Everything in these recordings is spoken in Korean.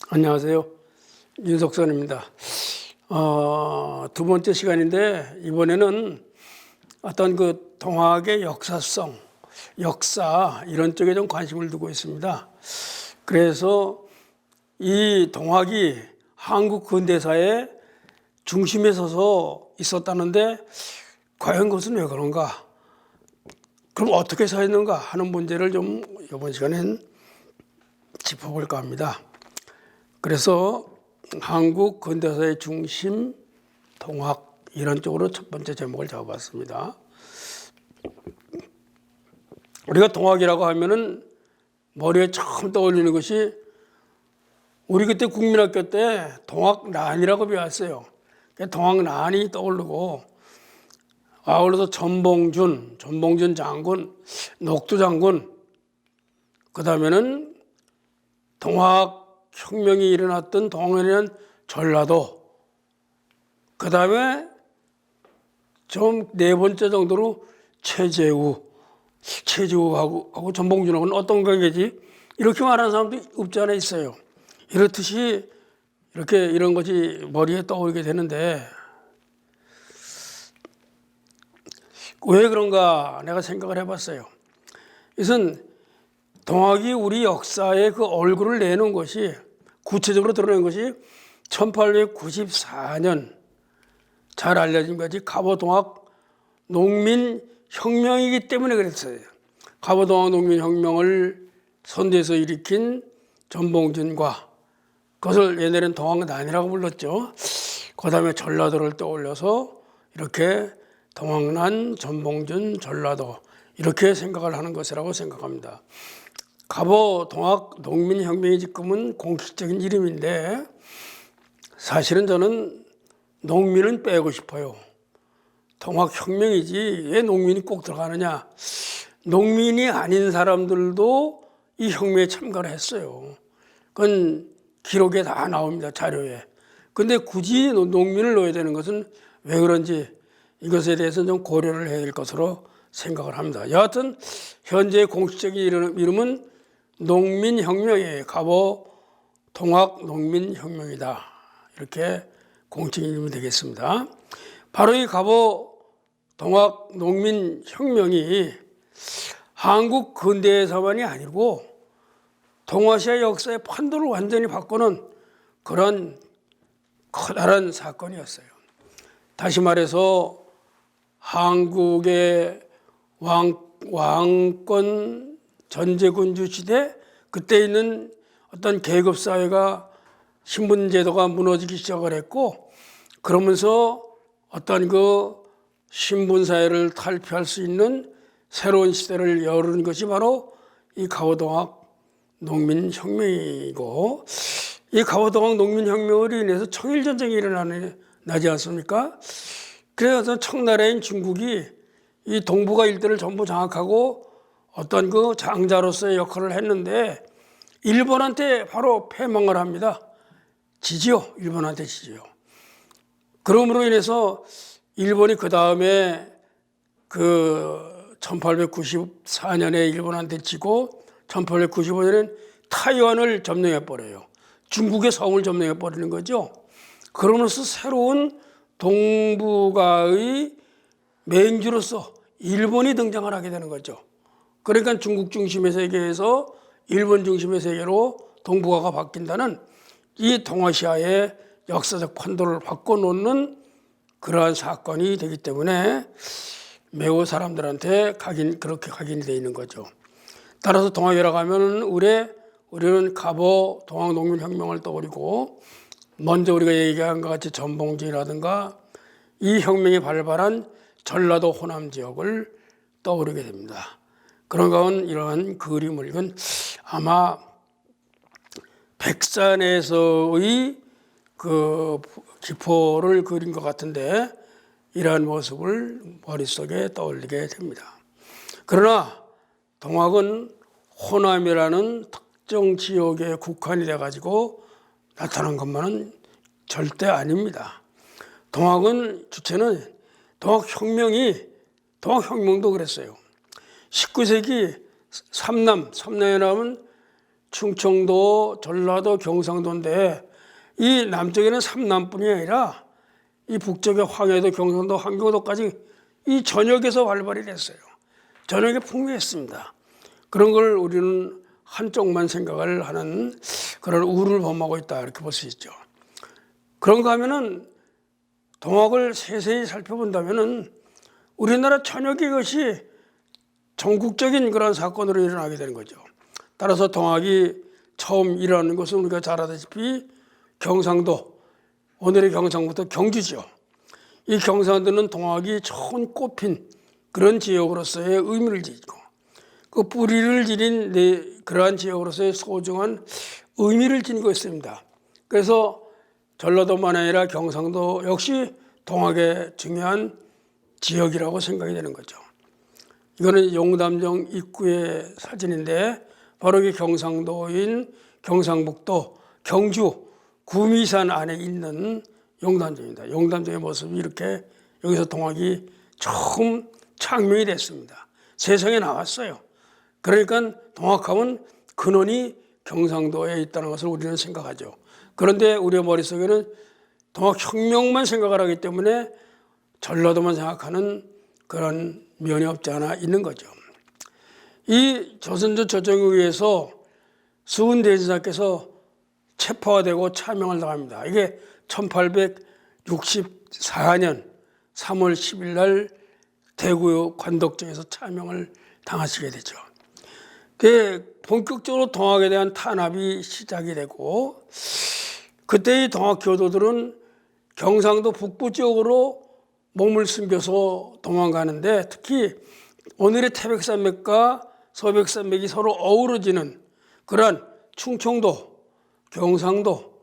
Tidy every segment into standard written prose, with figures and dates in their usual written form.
안녕하세요. 윤석선입니다. 두 번째 시간인데 이번에는 어떤 그 동학의 역사성, 역사 이런 쪽에 좀 관심을 두고 있습니다. 그래서 이 동학이 한국 근대사의 중심에 서서 있었다는데 과연 그것은 왜 그런가? 그럼 어떻게 서 있는가 하는 문제를 좀 이번 시간엔 짚어볼까 합니다. 그래서 한국 근대사의 중심, 동학 이런 쪽으로 첫 번째 제목을 잡아봤습니다. 우리가 동학이라고 하면은 머리에 처음 떠올리는 것이 우리 그때 국민학교 때 동학란이라고 배웠어요. 동학란이 떠오르고 아울러서 전봉준 장군, 녹두 장군, 그 다음에는 동학혁명이 일어났던 동학에는 전라도, 그 다음에 좀 네 번째 정도로 최재우하고 전봉준하고는 어떤 관계지? 이렇게 말하는 사람도 없지 않아 있어요. 이렇듯이 이렇게 이런 것이 머리에 떠오르게 되는데 왜 그런가 내가 생각을 해봤어요. 이것은 동학이 우리 역사의 그 얼굴을 내놓은 것이 구체적으로 드러낸 것이 1894년 잘 알려진 것이 갑오동학 농민혁명이기 때문에 그랬어요. 갑오동학 농민혁명을 선대해서 일으킨 전봉준과 그것을 옛날에는 동학난이라고 불렀죠. 그 다음에 전라도를 떠올려서 이렇게 동학난, 전봉준, 전라도 이렇게 생각을 하는 것이라고 생각합니다. 갑오동학 농민혁명이 지금은 공식적인 이름인데 사실은 저는 농민은 빼고 싶어요. 동학혁명이지 왜 농민이 꼭 들어가느냐. 농민이 아닌 사람들도 이 혁명에 참가를 했어요. 그건 기록에 다 나옵니다. 자료에. 근데 굳이 농민을 넣어야 되는 것은 왜 그런지 이것에 대해서는 좀 고려를 해야 될 것으로 생각을 합니다. 여하튼 현재 공식적인 이름은 농민혁명이에요. 갑오동학 농민혁명이다. 이렇게 공식적인 이름이 되겠습니다. 바로 이 갑오동학 농민혁명이 한국 근대사만이 아니고 동아시아 역사의 판도를 완전히 바꾸는 그런 커다란 사건이었어요. 다시 말해서 한국의 왕권 전제군주 시대 그때 있는 어떤 계급사회가 신분제도가 무너지기 시작을 했고 그러면서 어떤 그 신분사회를 탈피할 수 있는 새로운 시대를 여는 것이 바로 이 갑오동학 농민혁명이고 이 갑오동학 농민혁명으로 인해서 청일전쟁이 일어나지 않습니까? 그래서 청나라인 중국이 이 동북아 일대를 전부 장악하고 어떤 그 장자로서의 역할을 했는데 일본한테 바로 패망을 합니다. 일본한테 지지요. 그러므로 인해서 일본이 그 다음에 그 1894년에 일본한테 지고 1895년엔 타이완을 점령해버려요. 중국의 성을 점령해버리는 거죠. 그러면서 새로운 동북아의 맹주로서 일본이 등장을 하게 되는 거죠. 그러니까 중국 중심의 세계에서 일본 중심의 세계로 동북아가 바뀐다는 이 동아시아의 역사적 판도를 바꿔놓는 그러한 사건이 되기 때문에 매우 사람들한테 그렇게 각인이 되어 있는 거죠. 따라서 동학이라고 하면 우리는 갑오동학 농민혁명을 떠올리고 먼저 우리가 얘기한 것 같이 전봉준이라든가 이 혁명이 발발한 전라도 호남 지역을 떠오르게 됩니다. 그런 가운 이러한 그림을 이건 아마 백산에서의 그 기포를 그린 것 같은데 이러한 모습을 머릿속에 떠올리게 됩니다. 그러나 동학은 호남이라는 특정 지역에 국한이 돼가지고 나타난 것만은 절대 아닙니다. 동학은 주체는 동학혁명도 그랬어요. 19세기 삼남에 나오면 충청도, 전라도, 경상도인데 이 남쪽에는 삼남뿐이 아니라 이 북쪽의 황해도, 경상도, 한교도까지 이 전역에서 발발이 됐어요. 전역에 풍미했습니다. 그런 걸 우리는 한쪽만 생각을 하는 그런 우를 범하고 있다 이렇게 볼 수 있죠. 그런가 하면은 동학을 세세히 살펴본다면은 우리나라 전역이 이것이 전국적인 그런 사건으로 일어나게 되는 거죠. 따라서 동학이 처음 일어나는 것은 우리가 잘 알다시피 경상도, 오늘의 경상부터 경주죠. 이 경상도는 동학이 처음 꼽힌 그런 지역으로서의 의미를 지니고 그 뿌리를 지닌 그러한 지역으로서의 소중한 의미를 지니고 있습니다. 그래서 전라도만 아니라 경상도 역시 동학의 중요한 지역이라고 생각이 되는 거죠. 이거는 용담정 입구의 사진인데 바로 이게 경상도인 경상북도 경주 구미산 안에 있는 용담정입니다. 용담정의 모습이 이렇게 여기서 동학이 처음 창명이 됐습니다. 세상에 나왔어요. 그러니까 동학하면 근원이 경상도에 있다는 것을 우리는 생각하죠. 그런데 우리의 머릿속에는 동학혁명만 생각을 하기 때문에 전라도만 생각하는 그런 면이 없지 않아 있는 거죠. 이 조선조 조정에 의해서 수훈 대지사께서 체포가 되고 차명을 당합니다. 이게 1864년 3월 10일 날 대구 관덕정에서 차명을 당하시게 되죠. 본격적으로 동학에 대한 탄압이 시작이 되고 그때 이 동학 교도들은 경상도 북부 지역으로 몸을 숨겨서 도망가는데 특히 오늘의 태백산맥과 서백산맥이 서로 어우러지는 그러한 충청도, 경상도,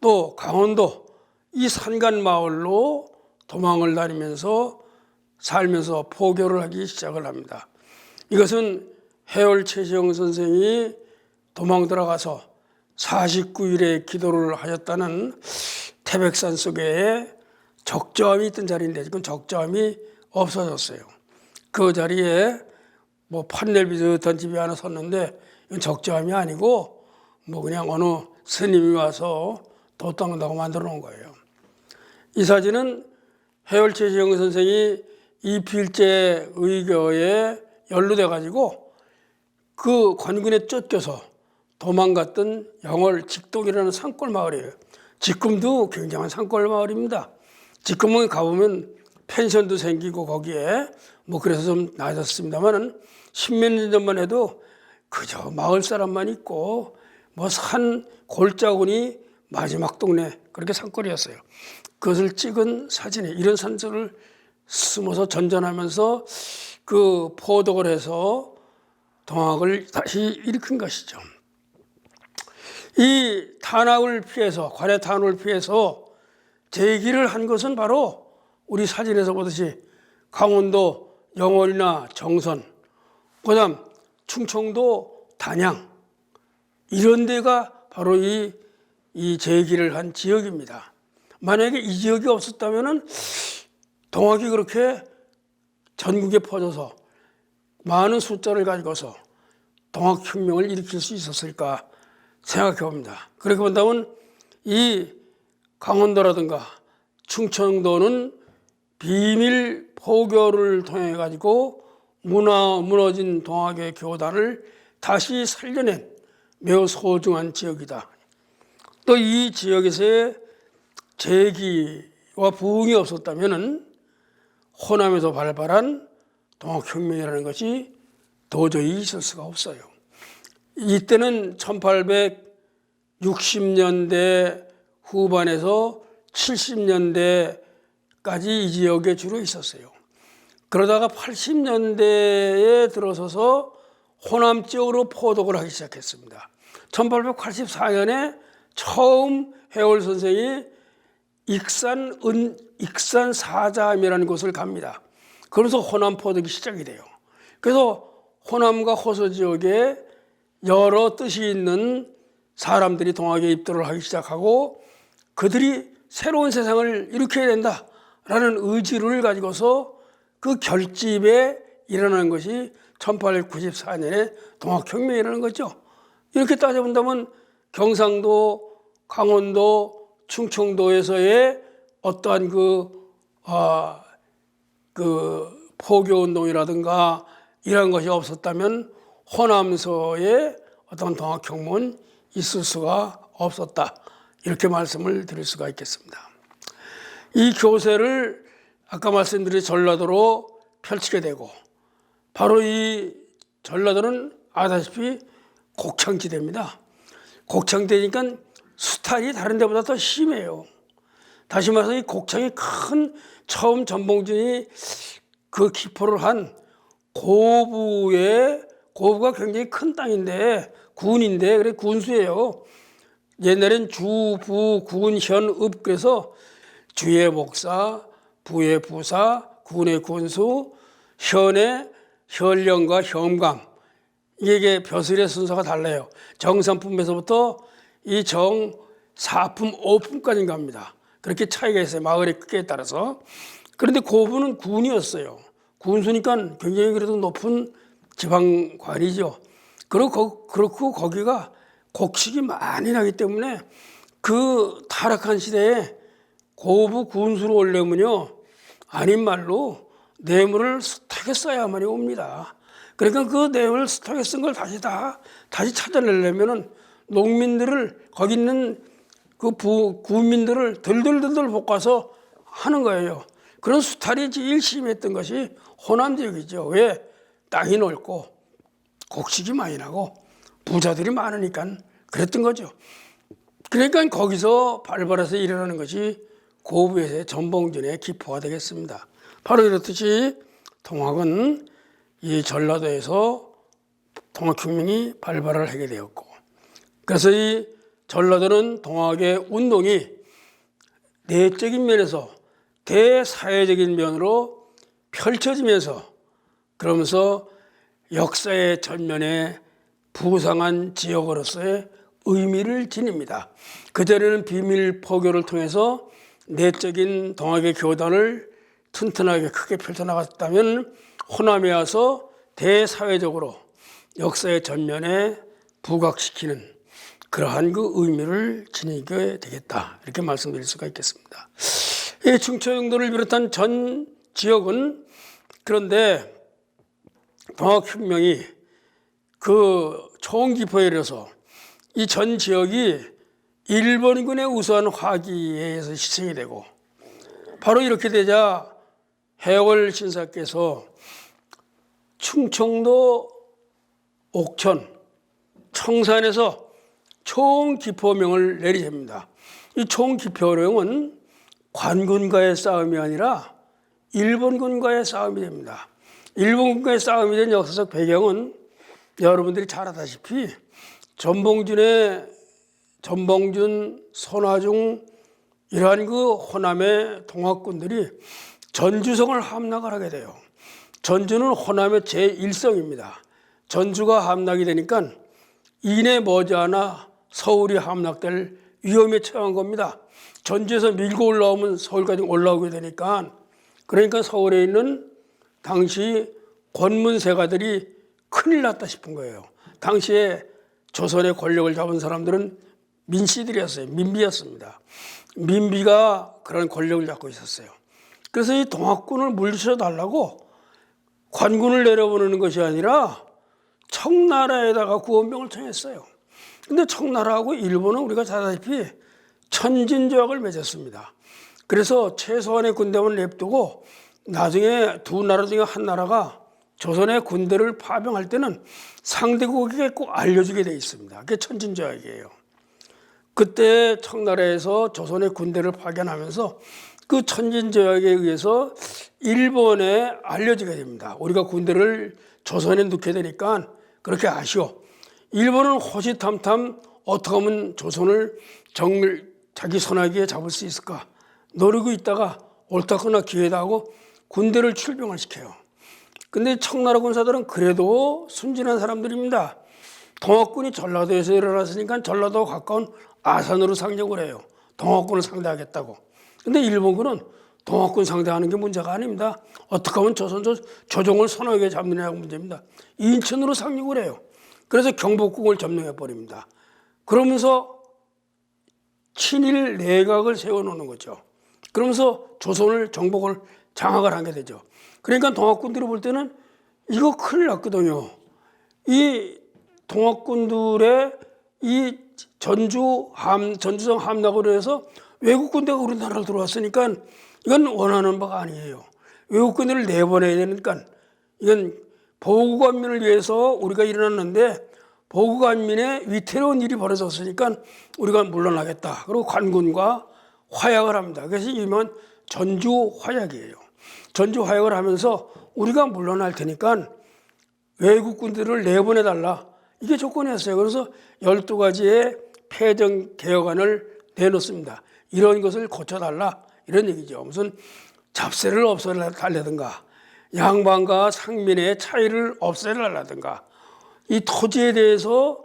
또 강원도 이 산간 마을로 도망을 다니면서 살면서 포교를 하기 시작을 합니다. 이것은 해월 최시영 선생이 도망 들어가서 49일의 기도를 하셨다는 태백산 속에 적저함이 있던 자리인데 지금 적저함이 없어졌어요. 그 자리에 뭐 판넬 비슷한 집이 하나 섰는데 이건 적저함이 아니고 뭐 그냥 어느 스님이 와서 돛 닦는다고 만들어 놓은 거예요. 이 사진은 해월 최시영 선생이 이필제 의교에 연루돼 가지고 그 관군에 쫓겨서 도망갔던 영월 직동이라는 산골 마을이에요. 지금도 굉장한 산골 마을입니다. 지금은 가보면 펜션도 생기고 거기에 뭐 그래서 좀 나아졌습니다만은 십몇 년 전만 해도 그저 마을 사람만 있고 뭐 산 골짜구니 마지막 동네 그렇게 산골이었어요. 그것을 찍은 사진이 이런 산들을 숨어서 전전하면서 그 포독을 해서 동학을 다시 일으킨 것이죠. 이 탄압을 피해서 관의 탄압을 피해서 제기를 한 것은 바로 우리 사진에서 보듯이 강원도 영월이나 정선, 그다음 충청도 단양 이런 데가 바로 이 제기를 한 지역입니다. 만약에 이 지역이 없었다면은 동학이 그렇게 전국에 퍼져서 많은 숫자를 가지고서 동학혁명을 일으킬 수 있었을까 생각해 봅니다. 그렇게 본다면 이 강원도라든가 충청도는 비밀 포교를 통해 가지고 무너진 동학의 교단을 다시 살려낸 매우 소중한 지역이다. 또 이 지역에서의 제기와 부흥이 없었다면은 호남에서 발발한 동학혁명이라는 것이 도저히 있을 수가 없어요. 이때는 1860년대 후반에서 70년대까지 이 지역에 주로 있었어요. 그러다가 80년대에 들어서서 호남 지역으로 포독을 하기 시작했습니다. 1884년에 처음 해월 선생이 익산 사자함이라는 곳을 갑니다. 그러면서 호남 포독이 시작이 돼요. 그래서 호남과 호서 지역에 여러 뜻이 있는 사람들이 동학에 입도를 하기 시작하고 그들이 새로운 세상을 일으켜야 된다라는 의지를 가지고서 그 결집에 일어난 것이 1894년에 동학혁명이라는 거죠. 이렇게 따져본다면 경상도, 강원도, 충청도에서의 어떠한 그 포교운동이라든가 이런 것이 없었다면 호남서에 어떤 동학혁명은 있을 수가 없었다. 이렇게 말씀을 드릴 수가 있겠습니다. 이 교세를 아까 말씀드린 전라도로 펼치게 되고, 바로 이 전라도는 아다시피 곡창지대입니다. 곡창지대니까 수탈이 다른 데보다 더 심해요. 다시 말해서 이 곡창이 큰, 처음 전봉준이 그 기포를 한 고부가 굉장히 큰 땅인데, 군인데, 그래 군수예요. 옛날엔 주, 부, 군, 현, 읍, 그래서 주의 목사, 부의 부사, 군의 군수, 현의 현령과 현감, 이게 벼슬의 순서가 달라요. 정삼품에서부터 이 정사품, 오품까지 갑니다. 그렇게 차이가 있어요. 마을의 크기에 따라서. 그런데 고부는 군이었어요. 군수니까 굉장히 그래도 높은 지방관이죠. 그렇고 거기가 곡식이 많이 나기 때문에 그 타락한 시대에 고부 군수로 오려면요, 아닌 말로 뇌물을 숱하게 써야만이 옵니다. 그러니까 그 뇌물 숱하게 쓴 걸 다시 찾아내려면은 농민들을, 거기 있는 그 구민들을 들들들들 볶아서 하는 거예요. 그런 수탈이 제일 심했던 것이 호남 지역이죠. 왜? 땅이 넓고 곡식이 많이 나고 부자들이 많으니까 그랬던 거죠. 그러니까 거기서 발발해서 일어나는 것이 고부에서의 전봉준의 기포가 되겠습니다. 바로 이렇듯이 동학은 이 전라도에서 동학혁명이 발발을 하게 되었고, 그래서 이 전라도는 동학의 운동이 내적인 면에서 대사회적인 면으로 펼쳐지면서, 그러면서 역사의 전면에 부상한 지역으로서의 의미를 지닙니다. 그전에는 비밀 포교를 통해서 내적인 동학의 교단을 튼튼하게 크게 펼쳐나갔다면, 호남에 와서 대사회적으로 역사의 전면에 부각시키는 그러한 그 의미를 지니게 되겠다. 이렇게 말씀드릴 수가 있겠습니다. 이 충청도를 비롯한 전 지역은, 그런데 동학혁명이 그 총기포에 이르러서 이 전 지역이 일본군의 우수한 화기에 의해서 희생이 되고, 바로 이렇게 되자 해월 신사께서 충청도 옥천 청산에서 총기포명을 내리십니다. 이 총기포명은 관군과의 싸움이 아니라 일본군과의 싸움이 됩니다. 일본군과의 싸움이 된 역사적 배경은 여러분들이 잘 아다시피 전봉준, 손화중 이러한 그 호남의 동학군들이 전주성을 함락을 하게 돼요. 전주는 호남의 제1성입니다. 전주가 함락이 되니까 이내 머지않아 서울이 함락될 위험에 처한 겁니다. 전주에서 밀고 올라오면 서울까지 올라오게 되니까, 그러니까 서울에 있는 당시 권문세가들이 큰일 났다 싶은 거예요. 당시에 조선의 권력을 잡은 사람들은 민씨들이었어요. 민비였습니다. 민비가 그런 권력을 잡고 있었어요. 그래서 이 동학군을 물리쳐달라고 관군을 내려보내는 것이 아니라 청나라에다가 구원병을 청했어요. 근데 청나라하고 일본은 우리가 잘 아다시피 천진조약을 맺었습니다. 그래서 최소한의 군대만 냅두고 나중에 두 나라 중에 한 나라가 조선의 군대를 파병할 때는 상대국에게 꼭 알려주게 돼 있습니다. 그게 천진조약이에요. 그때 청나라에서 조선의 군대를 파견하면서 그 천진조약에 의해서 일본에 알려지게 됩니다. 우리가 군대를 조선에 넣게 되니까 그렇게 아쉬워. 일본은 호시탐탐 어떻게 하면 조선을 자기 손아귀에 잡을 수 있을까 노리고 있다가 옳다거나 기회다 하고 군대를 출병을 시켜요. 근데 청나라 군사들은 그래도 순진한 사람들입니다. 동학군이 전라도에서 일어났으니까 전라도와 가까운 아산으로 상정을 해요. 동학군을 상대하겠다고. 근데 일본군은 동학군 상대하는 게 문제가 아닙니다. 어떻게 하면 조선조 조정을 선하게 잡느냐가 문제입니다. 인천으로 상륙을 해요. 그래서 경복궁을 점령해 버립니다. 그러면서 친일 내각을 세워놓는 거죠. 그러면서 조선을 정복을 장악을 하게 되죠. 그러니까 동학군들이 볼 때는 이거 큰일 났거든요. 이 동학군들의 이 전주성 함락으로 해서 외국 군대가 우리나라로 들어왔으니까 이건 원하는 바가 아니에요. 외국 군대를 내보내야 되니까 이건 보국안민을 위해서 우리가 일어났는데 보국안민의 위태로운 일이 벌어졌으니까 우리가 물러나겠다. 그리고 관군과 화약을 합니다. 그래서 이면 전주화약이에요. 전주화약을 하면서 우리가 물러날 테니까 외국 군대를 내보내달라. 이게 조건이었어요. 그래서 12가지의 패정 개혁안을 내놓습니다. 이런 것을 고쳐달라. 이런 얘기죠. 무슨 잡세를 없애달라든가 양반과 상민의 차이를 없애달라든가 이 토지에 대해서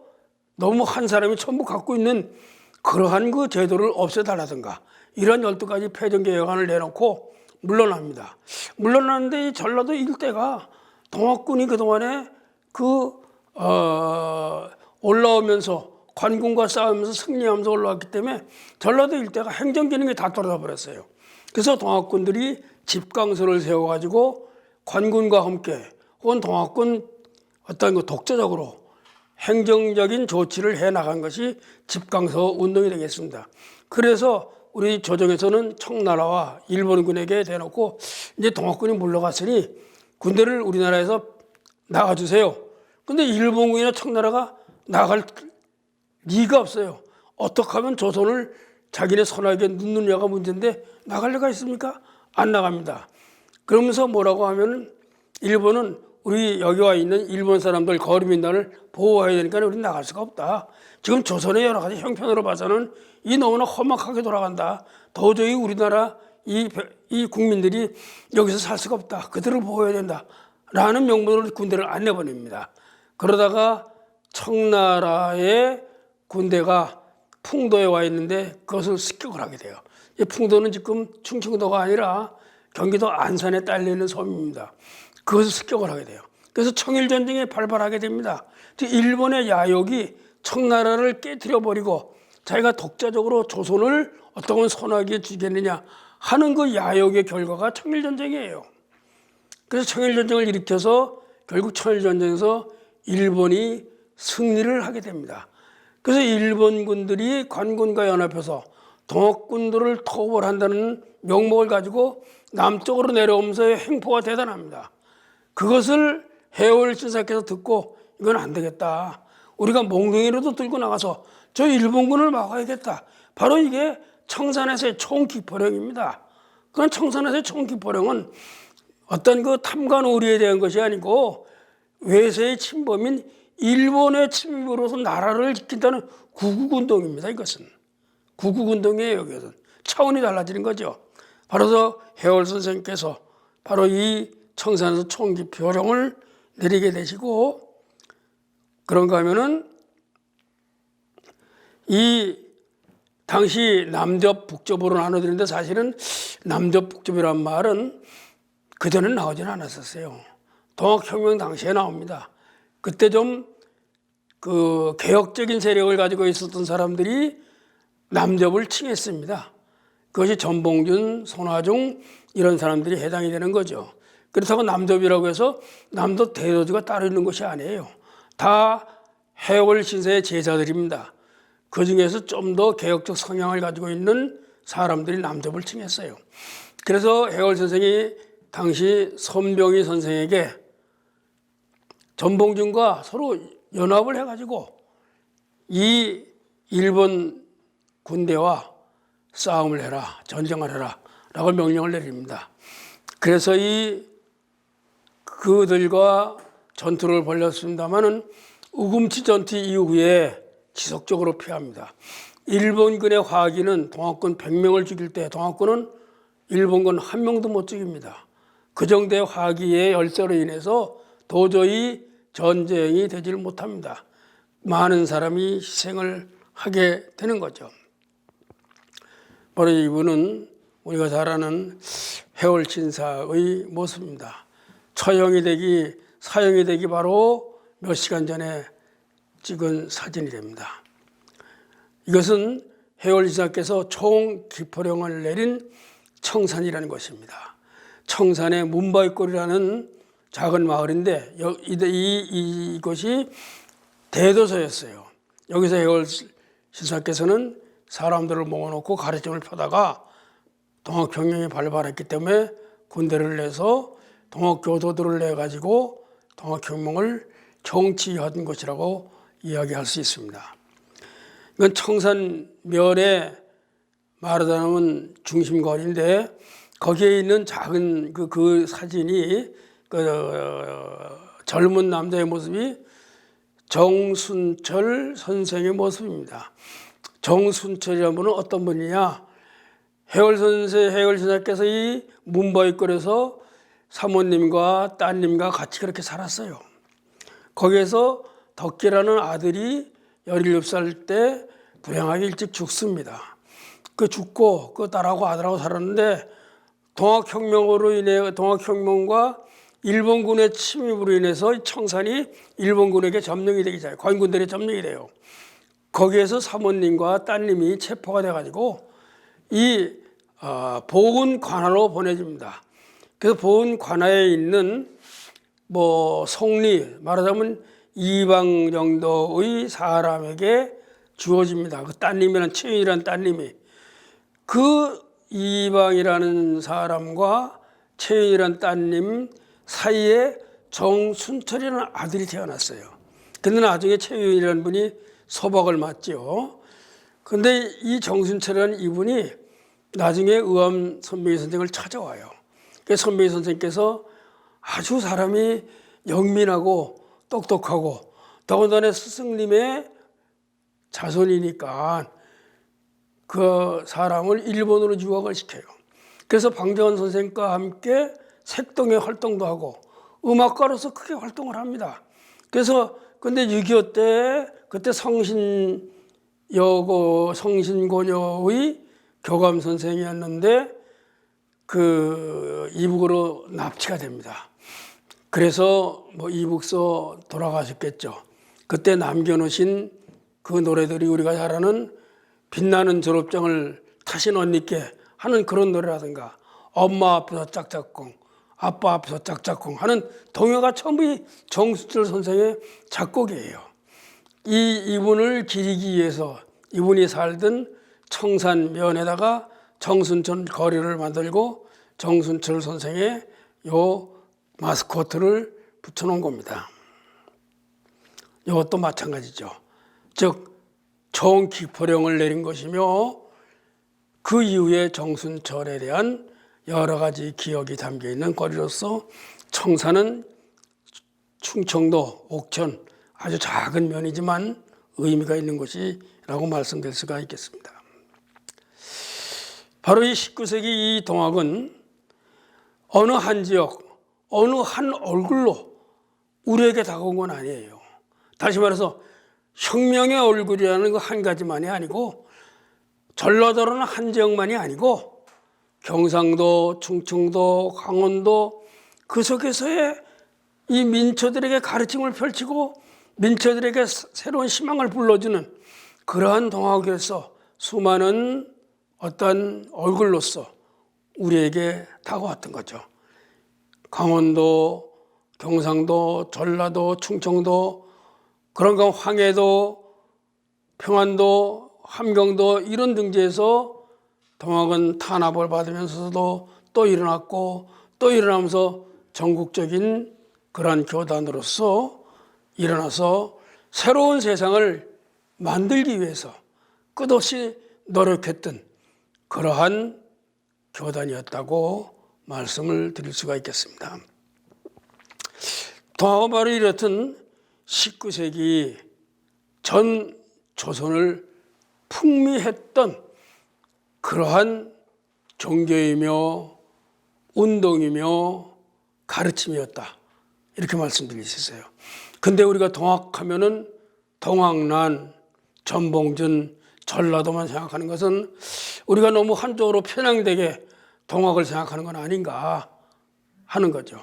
너무 한 사람이 전부 갖고 있는 그러한 그 제도를 없애달라든가 이런 12가지 패정개혁안을 내놓고 물러납니다. 물러나는데 이 전라도 일대가 동학군이 그동안에 올라오면서 관군과 싸우면서 승리하면서 올라왔기 때문에 전라도 일대가 행정 기능이 다 떨어져 버렸어요. 그래서 동학군들이 집강서를 세워가지고 관군과 함께 혹은 동학군 어떤 그 독자적으로 행정적인 조치를 해 나간 것이 집강서 운동이 되겠습니다. 그래서 우리 조정에서는 청나라와 일본군에게 대놓고 이제 동학군이 물러갔으니 군대를 우리나라에서 나가주세요. 근데 일본군이나 청나라가 나갈 리가 없어요. 어떻게 하면 조선을 자기네 손아귀에 넣느냐가 문제인데 나갈 리가 있습니까? 안 나갑니다. 그러면서 뭐라고 하면 일본은 우리 여기 와 있는 일본 사람들 거리민단을 보호해야 되니까 우리는 나갈 수가 없다. 지금 조선의 여러 가지 형편으로 봐서는 이 너무나 험악하게 돌아간다. 도저히 우리나라 이 국민들이 여기서 살 수가 없다. 그들을 보호해야 된다. 라는 명분으로 군대를 안 내보냅니다. 그러다가 청나라의 군대가 풍도에 와 있는데 그것을 습격을 하게 돼요. 이 풍도는 지금 충청도가 아니라 경기도 안산에 딸려 있는 섬입니다. 그것을 습격을 하게 돼요. 그래서 청일전쟁이 발발하게 됩니다. 일본의 야욕이 청나라를 깨트려버리고 자기가 독자적으로 조선을 어떤 손아귀에 쥐겠느냐 하는 그 야욕의 결과가 청일전쟁이에요. 그래서 청일전쟁을 일으켜서 결국 청일전쟁에서 일본이 승리를 하게 됩니다. 그래서 일본군들이 관군과 연합해서 동학군들을 토벌한다는 명목을 가지고 남쪽으로 내려오면서 행포가 대단합니다. 그것을 해월신사께서 듣고 이건 안 되겠다. 우리가 몽둥이로도 들고 나가서 저 일본군을 막아야겠다. 바로 이게 청산에서의 총기포령입니다. 그건 청산에서의 총기포령은 어떤 그 탐관오리에 대한 것이 아니고 외세의 침범인 일본의 침입으로서 나라를 지킨다는 구국운동입니다. 이것은 구국운동이에요. 여기서는 차원이 달라지는 거죠. 바로 해월 선생님께서 바로 이 청산에서 총기포령을 내리게 되시고 그런가 하면은 이 당시 남접 북접으로 나눠드는데 사실은 남접 북접이란 말은 그전엔 나오지는 않았었어요. 동학혁명 당시에 나옵니다. 그때 좀 그 개혁적인 세력을 가지고 있었던 사람들이 남접을 칭했습니다. 그것이 전봉준, 손화중 이런 사람들이 해당이 되는 거죠. 그렇다고 남접이라고 해서 남도 대도주가 따로 있는 것이 아니에요. 다 해월 신사의 제자들입니다. 그 중에서 좀 더 개혁적 성향을 가지고 있는 사람들이 남접을 칭했어요. 그래서 해월 선생이 당시 선병희 선생에게 전봉준과 서로 연합을 해가지고 이 일본 군대와 싸움을 해라, 전쟁을 해라 라고 명령을 내립니다. 그래서 그들과 전투를 벌였습니다마는 우금치 전투 이후에 지속적으로 피합니다. 일본군의 화기는 동학군 100명을 죽일 때 동학군은 일본군 1명도 못 죽입니다. 그 정도의 화기의 열세로 인해서 도저히 전쟁이 되지를 못합니다. 많은 사람이 희생을 하게 되는 거죠. 바로 이분은 우리가 잘 아는 해월신사의 모습입니다. 처형이 되기, 사형이 되기 바로 몇 시간 전에 찍은 사진이 됩니다. 이것은 해월지사께서 총기포령을 내린 청산이라는 것입니다. 청산의 문바위골이라는 작은 마을인데 이것이 대도서였어요. 여기서 해월지사께서는 사람들을 모아놓고 가르침을 펴다가 동학혁명이 발발했기 때문에 군대를 내서 동학교도들을 내가지고 동학혁명을 정치한 것이라고 이야기할 수 있습니다. 이건 청산면에 말하자면 중심거리인데 거기에 있는 작은 그 사진이 젊은 남자의 모습이 정순철 선생의 모습입니다. 정순철이라는 분은 어떤 분이냐? 해월신사께서 이 문바위골에서 사모님과 따님과 같이 그렇게 살았어요. 거기에서 덕기라는 아들이 17살 때 불행하게 일찍 죽습니다. 그 죽고 그 딸하고 아들하고 살았는데 동학혁명과 일본군의 침입으로 인해서 청산이 일본군에게 점령이 되기 전에 관군들의 점령이 돼요. 거기에서 사모님과 따님이 체포가 돼가지고 이 보훈관하로 보내집니다. 그래서 보훈관하에 있는 송리 말하자면 이방 정도의 사람에게 주어집니다. 그 따님이란 최윤이라는 따님이 그 이방이라는 사람과 최윤이라는 따님 사이에 정순철이라는 아들이 태어났어요. 근데 나중에 최윤이라는 분이 소박을 맞죠. 근데 이 정순철이라는 이분이 나중에 의암 선명희 선생을 찾아와요. 그래서 선명희 선생께서 아주 사람이 영민하고 똑똑하고 더군다나 스승님의 자손이니까 그 사람을 일본으로 유학을 시켜요. 그래서 방정환 선생과 함께 색동의 활동도 하고 음악가로서 크게 활동을 합니다. 그래서 근데 6.25 때 그때 성신고녀의 교감 선생이었는데 그 이북으로 납치가 됩니다. 그래서 이북서 돌아가셨겠죠. 그때 남겨놓으신 그 노래들이 우리가 잘 아는 빛나는 졸업장을 타신 언니께 하는 그런 노래라든가 엄마 앞에서 짝짝꿍 아빠 앞에서 짝짝꿍 하는 동요가 전부 정순철 선생의 작곡이에요. 이분을 기리기 위해서 이분이 살던 청산면에다가 정순철 거리를 만들고 정순철 선생의 요 마스코트를 붙여놓은 겁니다. 이것도 마찬가지죠. 즉 총기포령을 내린 것이며 그 이후에 정순철에 대한 여러 가지 기억이 담겨있는 거리로서 청산은 충청도, 옥천 아주 작은 면이지만 의미가 있는 곳이라고 말씀드릴 수가 있겠습니다. 바로 이 19세기 이 동학은 어느 한 지역, 어느 한 얼굴로 우리에게 다가온 건 아니에요. 다시 말해서 혁명의 얼굴이라는 거 한 가지만이 아니고 전라도라는 한 지역만이 아니고 경상도, 충청도, 강원도 그 속에서의 이 민초들에게 가르침을 펼치고 민초들에게 새로운 희망을 불러주는 그러한 동학에서 수많은 어떤 얼굴로서 우리에게 다가왔던 거죠. 강원도, 경상도, 전라도, 충청도 그런가 황해도, 평안도, 함경도 이런 등지에서 동학은 탄압을 받으면서도 또 일어났고 또 일어나면서 전국적인 그러한 교단으로서 일어나서 새로운 세상을 만들기 위해서 끝없이 노력했던 그러한 교단이었다고 말씀을 드릴 수가 있겠습니다. 동학은 바로 이렇던 19세기 전 조선을 풍미했던 그러한 종교이며 운동이며 가르침이었다. 이렇게 말씀드릴 수 있어요. 근데 우리가 동학하면은 동학난, 전봉준, 전라도만 생각하는 것은 우리가 너무 한쪽으로 편향되게 동학을 생각하는 건 아닌가 하는 거죠.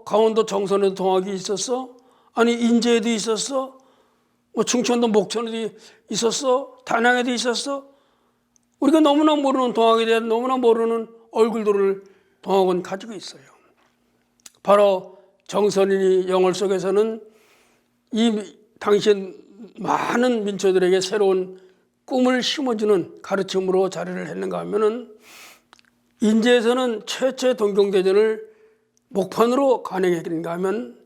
강원도 정선에도 동학이 있었어? 아니 인제에도 있었어? 뭐 충청도 목천에도 있었어, 단양에도 있었어. 우리가 너무나 모르는 동학에 대한 너무나 모르는 얼굴들을 동학은 가지고 있어요. 바로 정선인이 영월 속에서는 이 당시에 많은 민초들에게 새로운 꿈을 심어주는 가르침으로 자리를 했는가 하면은 인제에서는 최초의 동경대전을 목판으로 간행했는가 하면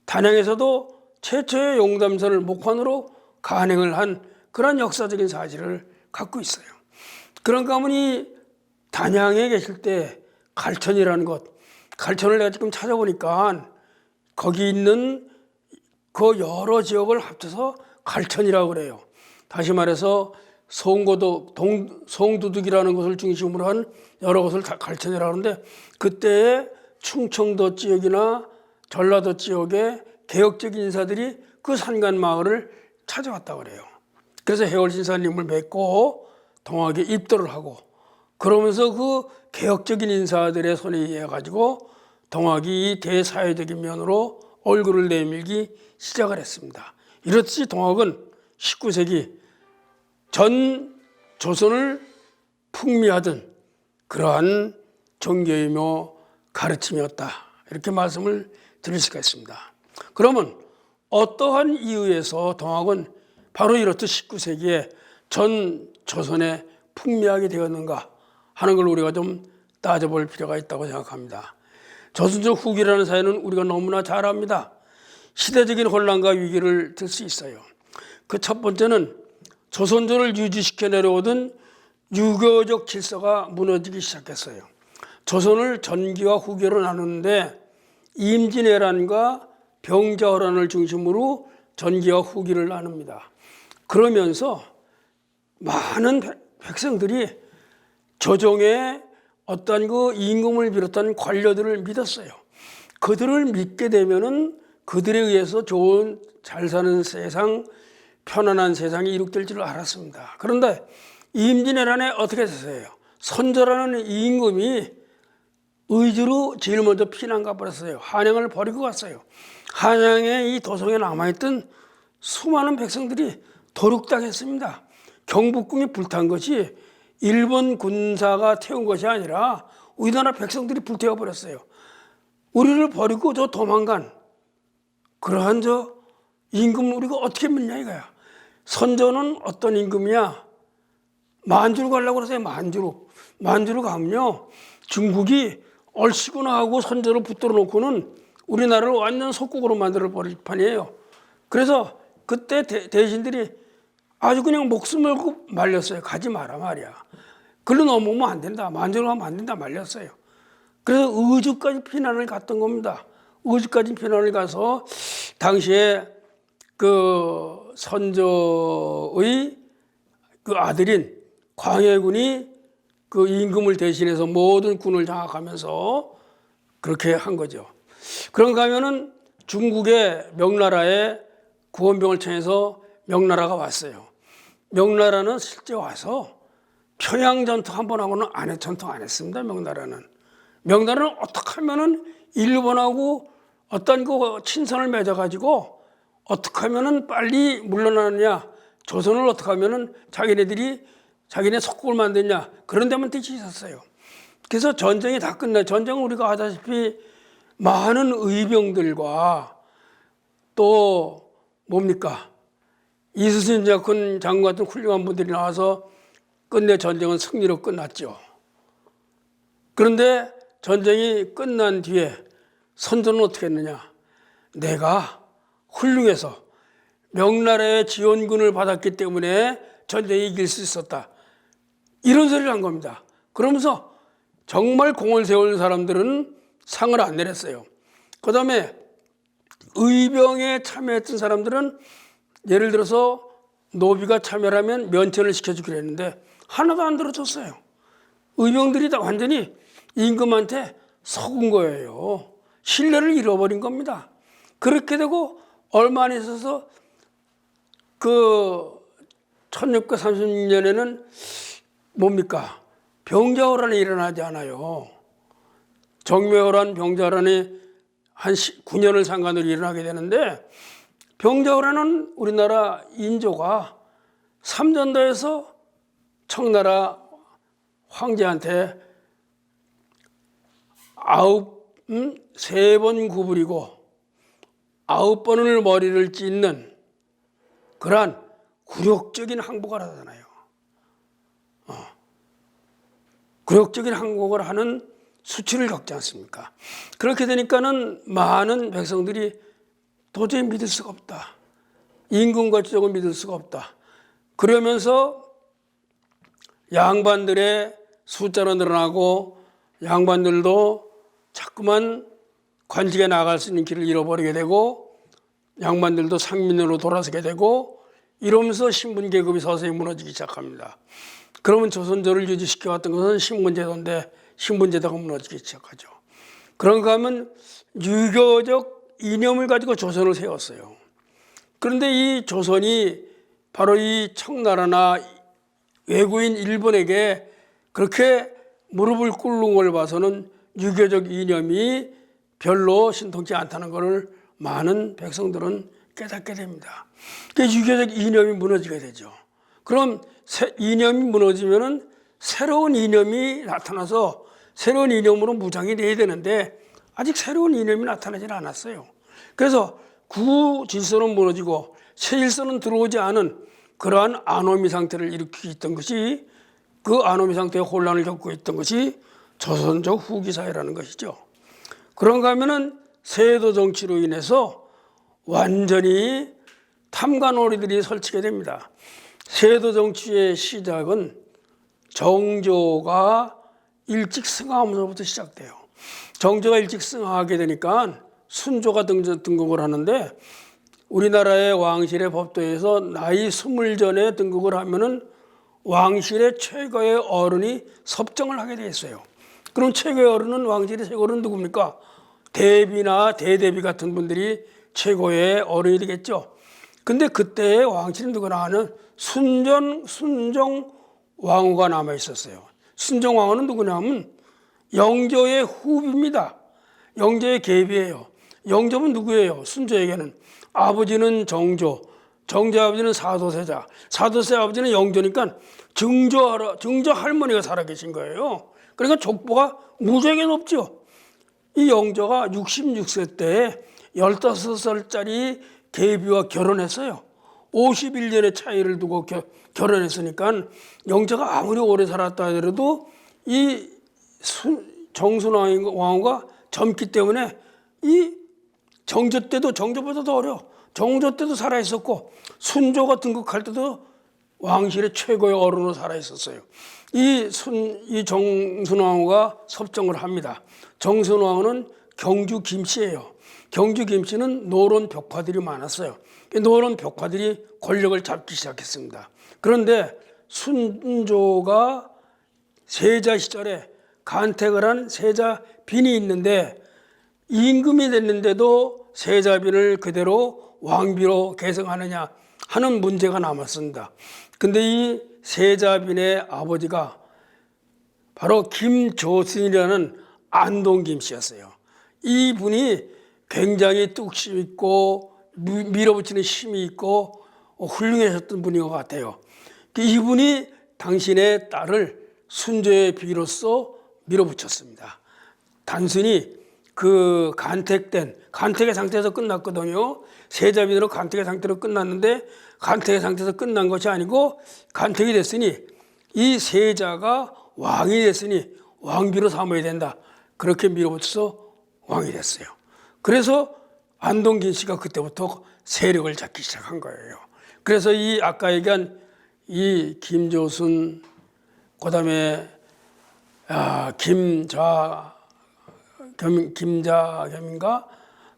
단양에서도 최초의 용담선을 목판으로 간행을 한 그런 역사적인 사실을 갖고 있어요. 그런가 하면 이 단양에 계실 때 갈천이라는 것, 갈천을 내가 지금 찾아보니까 거기 있는 그 여러 지역을 합쳐서 갈천이라고 그래요. 다시 말해서 송도둑이라는 것을 중심으로 한 여러 것을 다 갈천이라고 하는데 그때의 충청도 지역이나 전라도 지역의 개혁적인 인사들이 그 산간 마을을 찾아왔다고 그래요. 그래서 해월신사님을 뵙고 동학에 입도를 하고 그러면서 그 개혁적인 인사들의 손에 의해 가지고 동학이 이 대사회적인 면으로 얼굴을 내밀기 시작을 했습니다. 이렇듯이 동학은 19세기 전 조선을 풍미하던 그러한 종교이며 가르침이었다. 이렇게 말씀을 드릴 수가 있습니다. 그러면 어떠한 이유에서 동학은 바로 이렇듯 19세기에 전 조선에 풍미하게 되었는가 하는 걸 우리가 좀 따져볼 필요가 있다고 생각합니다. 조선족 후기라는 사회는 우리가 너무나 잘 압니다. 시대적인 혼란과 위기를 들 수 있어요. 그 첫 번째는 조선조를 유지시켜 내려오던 유교적 질서가 무너지기 시작했어요. 조선을 전기와 후기로 나누는데 임진왜란과 병자호란을 중심으로 전기와 후기를 나눕니다. 그러면서 많은 백성들이 조정의 어떤 그 임금을 비롯한 관료들을 믿었어요. 그들을 믿게 되면은 그들에 의해서 좋은 잘 사는 세상, 편안한 세상이 이룩될 줄 알았습니다. 그런데 임진왜란에 어떻게 됐어요? 선조라는 임금이 의주로 제일 먼저 피난 가버렸어요. 한양을 버리고 갔어요. 한양에 이 도성에 남아있던 수많은 백성들이 도륙당했습니다. 경복궁이 불탄 것이 일본 군사가 태운 것이 아니라 우리나라 백성들이 불태워버렸어요. 우리를 버리고 저 도망간 그러한 저 임금 우리가 어떻게 믿냐 이거야. 선조는 어떤 임금이야? 만주로 가려고 그러세요. 만주로 가면요 중국이 얼씨구나 하고 선조를 붙들어 놓고는 우리나라를 완전 속국으로 만들어 버릴 판이에요. 그래서 그때 대신들이 아주 그냥 목숨을 걸고 말렸어요. 가지 마라 말이야. 글로 넘어오면 안 된다. 만주로 가면 안 된다 말렸어요. 그래서 의주까지 피난을 갔던 겁니다. 의주까지 피난을 가서 당시에 그 선조의 그 아들인 광해군이 그 임금을 대신해서 모든 군을 장악하면서 그렇게 한 거죠. 그런가 하면은 중국의 명나라에 구원병을 청해서 명나라가 왔어요. 명나라는 실제 와서 평양 전투 한 번 하고는 전투 안 했습니다. 명나라는 어떻게 하면은 일본하고 어떤 그 친선을 맺어가지고 어떻게 하면은 빨리 물러나느냐, 조선을 어떻게 하면은 자기네 속국을 만드냐 그런 데만 뜻이 있었어요. 그래서 전쟁이 다 끝나. 전쟁은 우리가 아다시피 많은 의병들과 또 뭡니까 이순신 장군 같은 훌륭한 분들이 나와서 끝내 전쟁은 승리로 끝났죠. 그런데 전쟁이 끝난 뒤에 선조는 어떻게 했느냐? 내가 훌륭해서 명나라의 지원군을 받았기 때문에 전쟁이 이길 수 있었다. 이런 소리를 한 겁니다. 그러면서 정말 공을 세운 사람들은 상을 안 내렸어요. 그 다음에 의병에 참여했던 사람들은 예를 들어서 노비가 참여하면 면천을 시켜주기로 했는데 하나도 안 들어줬어요. 의병들이 다 완전히 임금한테 속은 거예요. 신뢰를 잃어버린 겁니다. 그렇게 되고 얼마 안 있어서 그 1636년에는 뭡니까? 병자호란이 일어나지 않아요. 정묘호란, 병자호란이 한 9년을 상간으로 일어나게 되는데 병자호란은 우리나라 인조가 삼전도에서 청나라 황제한테 3번 구부리고 9번을 머리를 찢는 그러한 굴욕적인 항복을 하잖아요. 굴욕적인 항복을 하는 수치를 겪지 않습니까? 그렇게 되니까는 많은 백성들이 도저히 믿을 수가 없다. 임금과 주적을 믿을 수가 없다. 그러면서 양반들의 숫자는 늘어나고 양반들도 자꾸만 관직에 나갈 수 있는 길을 잃어버리게 되고 양반들도 상민으로 돌아서게 되고 이러면서 신분계급이 서서히 무너지기 시작합니다. 그러면 조선조를 유지시켜왔던 것은 신분제도인데 신분제도가 무너지기 시작하죠. 그런가 하면 유교적 이념을 가지고 조선을 세웠어요. 그런데 이 조선이 바로 이 청나라나 외국인 일본에게 그렇게 무릎을 꿇는 걸 봐서는 유교적 이념이 별로 신통치 않다는 것을 많은 백성들은 깨닫게 됩니다. 유교적 이념이 무너지게 되죠. 그럼 이념이 무너지면은 새로운 이념이 나타나서 새로운 이념으로 무장이 돼야 되는데 아직 새로운 이념이 나타나질 않았어요. 그래서 구질서는 무너지고 새 질서는 들어오지 않은 그러한 아노미 상태를 일으키고 있던 것이 그 아노미 상태의 혼란을 겪고 있던 것이 조선족 후기 사회라는 것이죠. 그런가 하면은 세도 정치로 인해서 완전히 탐관오리들이 설치게 됩니다. 세도 정치의 시작은 정조가 일찍 승하하면서부터 시작돼요. 정조가 일찍 승하하게 되니까 순조가 등극을 하는데 우리나라의 왕실의 법도에서 나이 20 전에 등극을 하면은 왕실의 최고의 어른이 섭정을 하게 돼 있어요. 그럼 최고의 어른은 왕실의 최고는 누굽니까? 대비나 대대비 같은 분들이 최고의 어른이 되겠죠. 근데 그때의 왕실은 누구나 하는 순정 왕후가 남아 있었어요. 순정 왕후는 누구냐 하면 영조의 후비입니다. 영조의 계비예요. 영조는 누구예요? 순조에게는 아버지는 정조, 정조 아버지는 사도세자, 사도세 아버지는 영조니까 증조 할머니가 살아계신 거예요. 그러니까 족보가 무지하게 높죠. 이 영조가 66세 때 15살짜리 계비와 결혼했어요. 51년의 차이를 두고 결혼했으니까 영조가 아무리 오래 살았다 하더라도 이 정순 왕후가 젊기 때문에 이 정조 때도 정조보다 더 어려. 정조 때도 살아있었고 순조가 등극할 때도 왕실의 최고의 어른으로 살아있었어요. 이 정순 왕후가 섭정을 합니다. 정순 왕후는 경주 김씨예요. 경주 김씨는 노론 벽화들이 많았어요. 노론 벽화들이 권력을 잡기 시작했습니다. 그런데 순조가 세자 시절에 간택을 한 세자빈이 있는데 임금이 됐는데도 세자빈을 그대로 왕비로 계승하느냐 하는 문제가 남았습니다. 근데 이 세자빈의 아버지가 바로 김조순이라는 안동김 씨였어요. 이분이 굉장히 뚝심 있고 밀어붙이는 힘이 있고 훌륭하셨던 분인 것 같아요. 이분이 당신의 딸을 순조의 비로소 밀어붙였습니다. 단순히 그 간택의 상태에서 끝났거든요. 세자빈으로 간택의 상태로 끝났는데 간택의 상태에서 끝난 것이 아니고 간택이 됐으니 이 세자가 왕이 됐으니 왕비로 삼아야 된다. 그렇게 밀어붙여서 왕이 됐어요. 그래서 안동긴 씨가 그때부터 세력을 잡기 시작한 거예요. 그래서 이 아까 얘기한 이 김조순, 그다음에 김자겸인가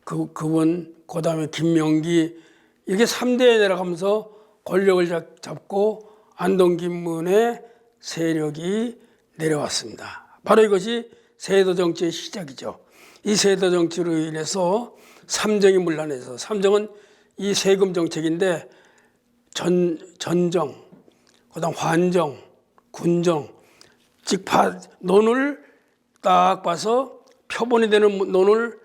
그분, 그다음에 김명기 이렇게 3대에 내려가면서 권력을 잡고 안동김문의 세력이 내려왔습니다. 바로 이것이 세도 정치의 시작이죠. 이 세도 정치로 인해서 삼정이 문란해서, 삼정은 이 세금 정책인데 전정, 그다음 환정, 군정, 즉 논을 딱 봐서 표본이 되는 논을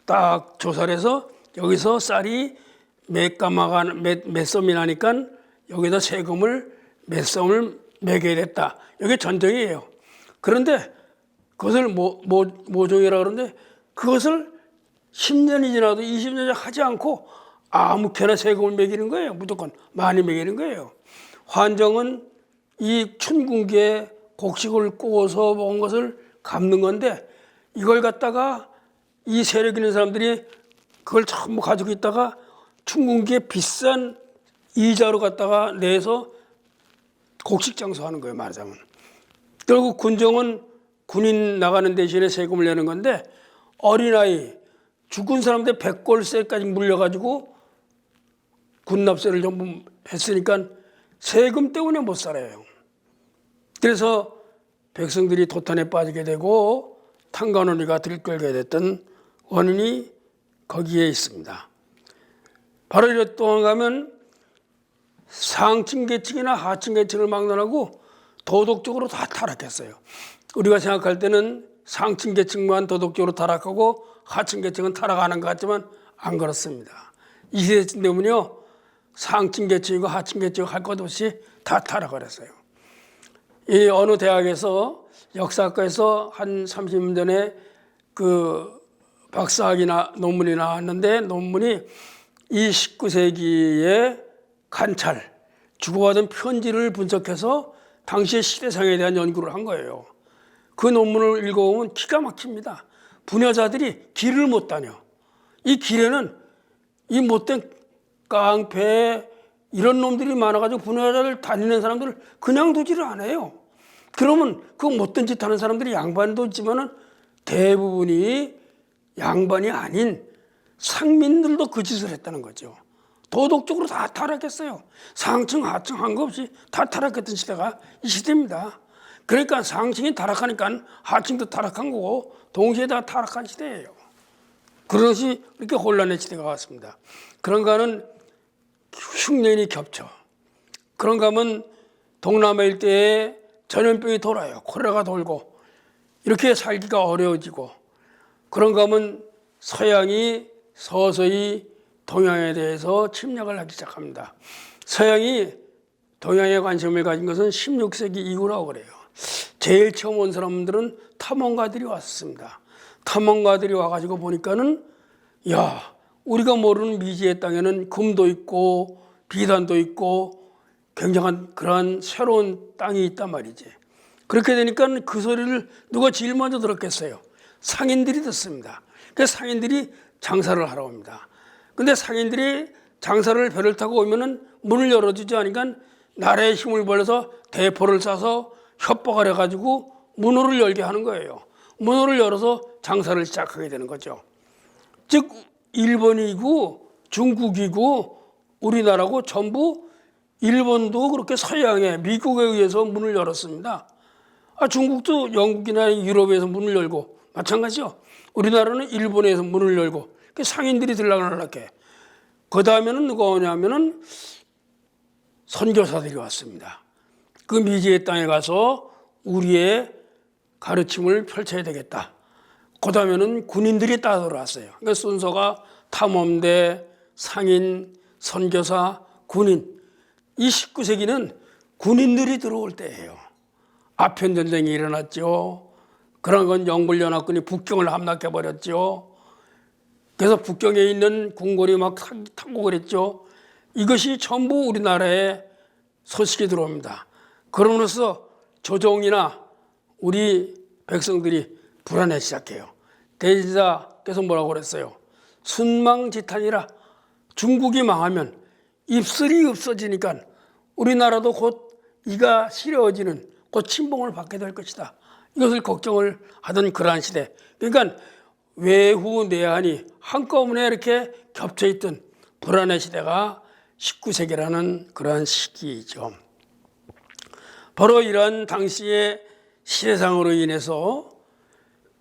딱 조사를 해서 여기서 쌀이 몇 섬이 나니까 여기다 세금을 몇 섬을 매겨야 됐다. 이게 전쟁이에요. 그런데 그것을 모종이라고 그러는데 그것을 10년이 지나도 20년이 하지 않고 아무렇게나 세금을 매기는 거예요. 무조건 많이 매기는 거예요. 환정은 이 춘궁기에 곡식을 구워서 먹은 것을 갚는 건데 이걸 갖다가 이 세력 있는 사람들이 그걸 전부 가지고 있다가 춘궁기에 비싼 이자로 갖다가 내서 곡식 장수하는 거예요. 말하자면. 결국 군정은 군인 나가는 대신에 세금을 내는 건데 어린아이 죽은 사람들 100골세까지 물려가지고 군납세를 전부 했으니까 세금 때문에 못 살아요. 그래서 백성들이 도탄에 빠지게 되고 탄관원이가 들끓게 됐던 원인이 거기에 있습니다. 바로 이렇게 동안 가면 상층 계층이나 하층 계층을 막론하고 도덕적으로 다 타락했어요. 우리가 생각할 때는 상층 계층만 도덕적으로 타락하고 하층 계층은 타락하는 것 같지만 안 그렇습니다. 이 시대 때문에요. 상층 계층이고 하층 계층이고 할 것 없이 다 타락을 했어요. 이 어느 대학에서 역사학과에서 한 30년 전에 그 박사학위나 논문이 나왔는데 논문이 이 19세기의 관찰, 주고받은 편지를 분석해서 당시의 시대상에 대한 연구를 한 거예요. 그 논문을 읽어보면 기가 막힙니다. 부녀자들이 길을 못 다녀. 이 길에는 이 못된 깡패 이런 놈들이 많아가지고 부녀자들 다니는 사람들을 그냥 두지를 않아요. 그러면 그 못된 짓 하는 사람들이 양반도 있지만은 대부분이 양반이 아닌 상민들도 그 짓을 했다는 거죠. 도덕적으로 다 타락했어요. 상층 하층 한 거 없이 다 타락했던 시대가 이 시대입니다. 그러니까 상층이 타락하니까 하층도 타락한 거고 동시에 다 타락한 시대예요. 그것이 이렇게 혼란의 시대가 왔습니다. 그런가 하면 흉년이 겹쳐. 그런가 하면 동남아 일대에 전염병이 돌아요. 콜레라가 돌고 이렇게 살기가 어려워지고 그런가 하면 서양이 서서히 동양에 대해서 침략을 하기 시작합니다. 서양이 동양에 관심을 가진 것은 16세기 이후라고 그래요. 제일 처음 온 사람들은 탐험가들이 왔습니다. 탐험가들이 와가지고 보니까는 야, 우리가 모르는 미지의 땅에는 금도 있고 비단도 있고 굉장한 그러한 새로운 땅이 있단 말이지. 그렇게 되니까 그 소리를 누가 제일 먼저 들었겠어요? 상인들이 듣습니다. 그래서 상인들이 장사를 하러 옵니다. 근데 상인들이 장사를 배를 타고 오면은 문을 열어주지 않으니까 나라의 힘을 벌여서 대포를 쏴서 협박을 해가지고 문호를 열게 하는 거예요. 문호를 열어서 장사를 시작하게 되는 거죠. 즉 일본이고 중국이고 우리나라고 전부 일본도 그렇게 서양에 미국에 의해서 문을 열었습니다. 중국도 영국이나 유럽에서 문을 열고 마찬가지죠. 우리나라는 일본에서 문을 열고 상인들이 들락날락해. 그 다음에는 누가 오냐면은 선교사들이 왔습니다. 그 미지의 땅에 가서 우리의 가르침을 펼쳐야 되겠다. 그 다음에는 군인들이 따라왔어요. 그러니까 순서가 탐험대, 상인, 선교사, 군인. 이 19세기는 군인들이 들어올 때예요. 아편전쟁이 일어났죠. 그런 건 영불연합군이 북경을 함락해버렸죠. 그래서 북경에 있는 궁궐이 막 타고 그랬죠. 이것이 전부 우리나라에 소식이 들어옵니다. 그러면서 조정이나 우리 백성들이 불안해 시작해요. 대지사께서 뭐라고 그랬어요? 순망지탄이라 중국이 망하면 입술이 없어지니까 우리나라도 곧 이가 시려워지는 곧 침봉을 받게 될 것이다. 이것을 걱정을 하던 그러한 시대. 그러니까 외후 내한이 한꺼번에 이렇게 겹쳐있던 불안의 시대가 19세기라는 그러한 시기이죠. 바로 이러한 당시의 시대상으로 인해서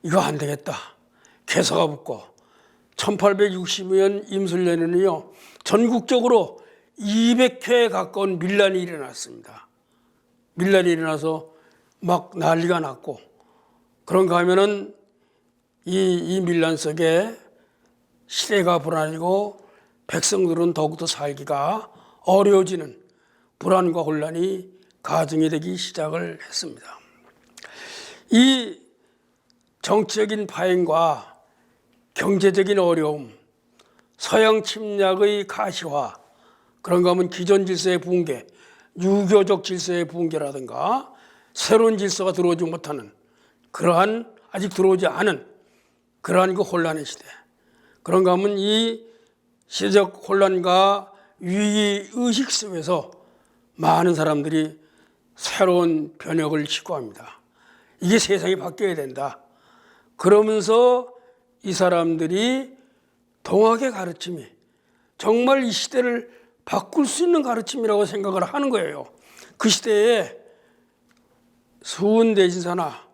이거 안 되겠다. 개서가 붙고 1860년 임술년에는요 전국적으로 200회에 가까운 밀란이 일어났습니다. 밀란이 일어나서 막 난리가 났고 그런가 하면은 이 밀란 속에 시대가 불안해지고 백성들은 더욱더 살기가 어려워지는 불안과 혼란이 가중이 되기 시작을 했습니다. 이 정치적인 파행과 경제적인 어려움, 서양 침략의 가시화, 그런가 하면 기존 질서의 붕괴, 유교적 질서의 붕괴라든가 새로운 질서가 들어오지 못하는 그러한 아직 들어오지 않은 그러한 그 혼란의 시대. 그런가 하면 이 시대적 혼란과 위기 의식 속에서 많은 사람들이 새로운 변혁을 시도합니다. 이게 세상이 바뀌어야 된다. 그러면서 이 사람들이 동학의 가르침이 정말 이 시대를 바꿀 수 있는 가르침이라고 생각을 하는 거예요. 그 시대에 수훈대진사나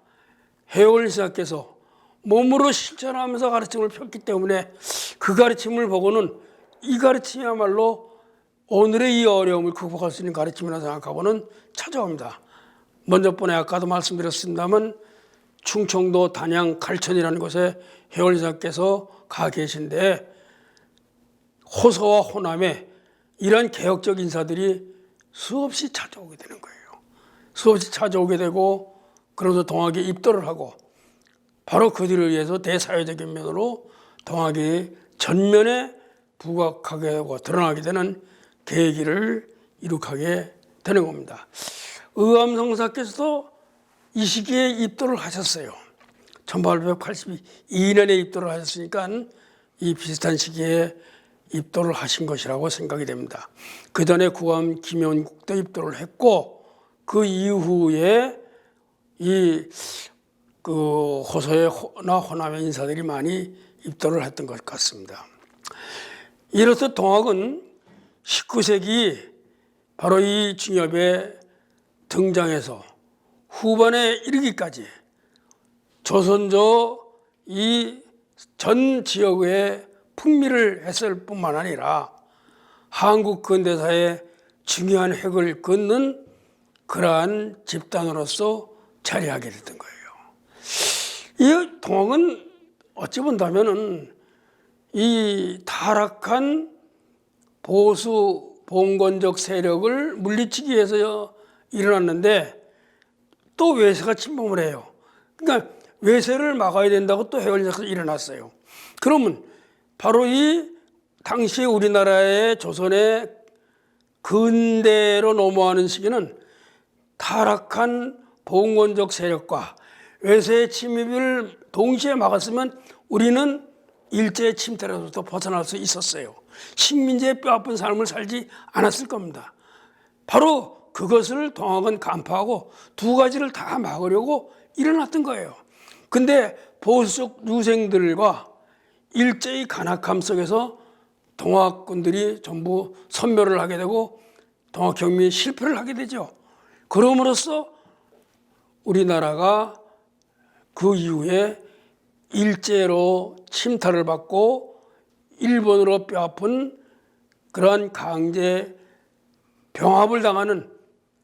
해월신사께서 몸으로 실천하면서 가르침을 폈기 때문에 그 가르침을 보고는 이 가르침이야말로 오늘의 이 어려움을 극복할 수 있는 가르침이라고 생각하고는 찾아옵니다. 먼저 번에 아까도 말씀드렸습니다만 충청도 단양 갈천이라는 곳에 해월신사께서 가 계신데 호서와 호남에 이러한 개혁적 인사들이 수없이 찾아오게 되는 거예요. 수없이 찾아오게 되고 그러면서 동학에 입도를 하고 바로 그 뒤를 위해서 대사회적인 면으로 동학이 전면에 부각하게 되고 드러나게 되는 계기를 이룩하게 되는 겁니다. 의암성사께서도 이 시기에 입도를 하셨어요. 1882년에 입도를 하셨으니까 이 비슷한 시기에 입도를 하신 것이라고 생각이 됩니다. 그 전에 구암 김연국도 입도를 했고 그 이후에 그 호서나 호남의 인사들이 많이 입도를 했던 것 같습니다. 이로써 동학은 19세기 바로 이 중엽에 등장해서 후반에 이르기까지 조선조 이 전 지역에 풍미를 했을 뿐만 아니라 한국 근대사의 중요한 획을 긋는 그러한 집단으로서 자리하게 됐던 거예요. 이 동학은 어찌 본다면은 이 타락한 보수 봉건적 세력을 물리치기 위해서 일어났는데 또 외세가 침범을 해요. 그러니까 외세를 막아야 된다고 또 해월신사에서 일어났어요. 그러면 바로 이 당시 우리나라의 조선의 근대로 넘어가는 시기는 타락한 봉건적 세력과 외세의 침입을 동시에 막았으면 우리는 일제의 침탈에서부터 벗어날 수 있었어요. 식민지의 뼈아픈 삶을 살지 않았을 겁니다. 바로 그것을 동학은 간파하고 두 가지를 다 막으려고 일어났던 거예요. 근데 보수적 유생들과 일제의 간악함 속에서 동학군들이 전부 선멸을 하게 되고 동학혁명이 실패를 하게 되죠. 그럼으로써 우리나라가 그 이후에 일제로 침탈을 받고 일본으로 뼈아픈 그러한 강제 병합을 당하는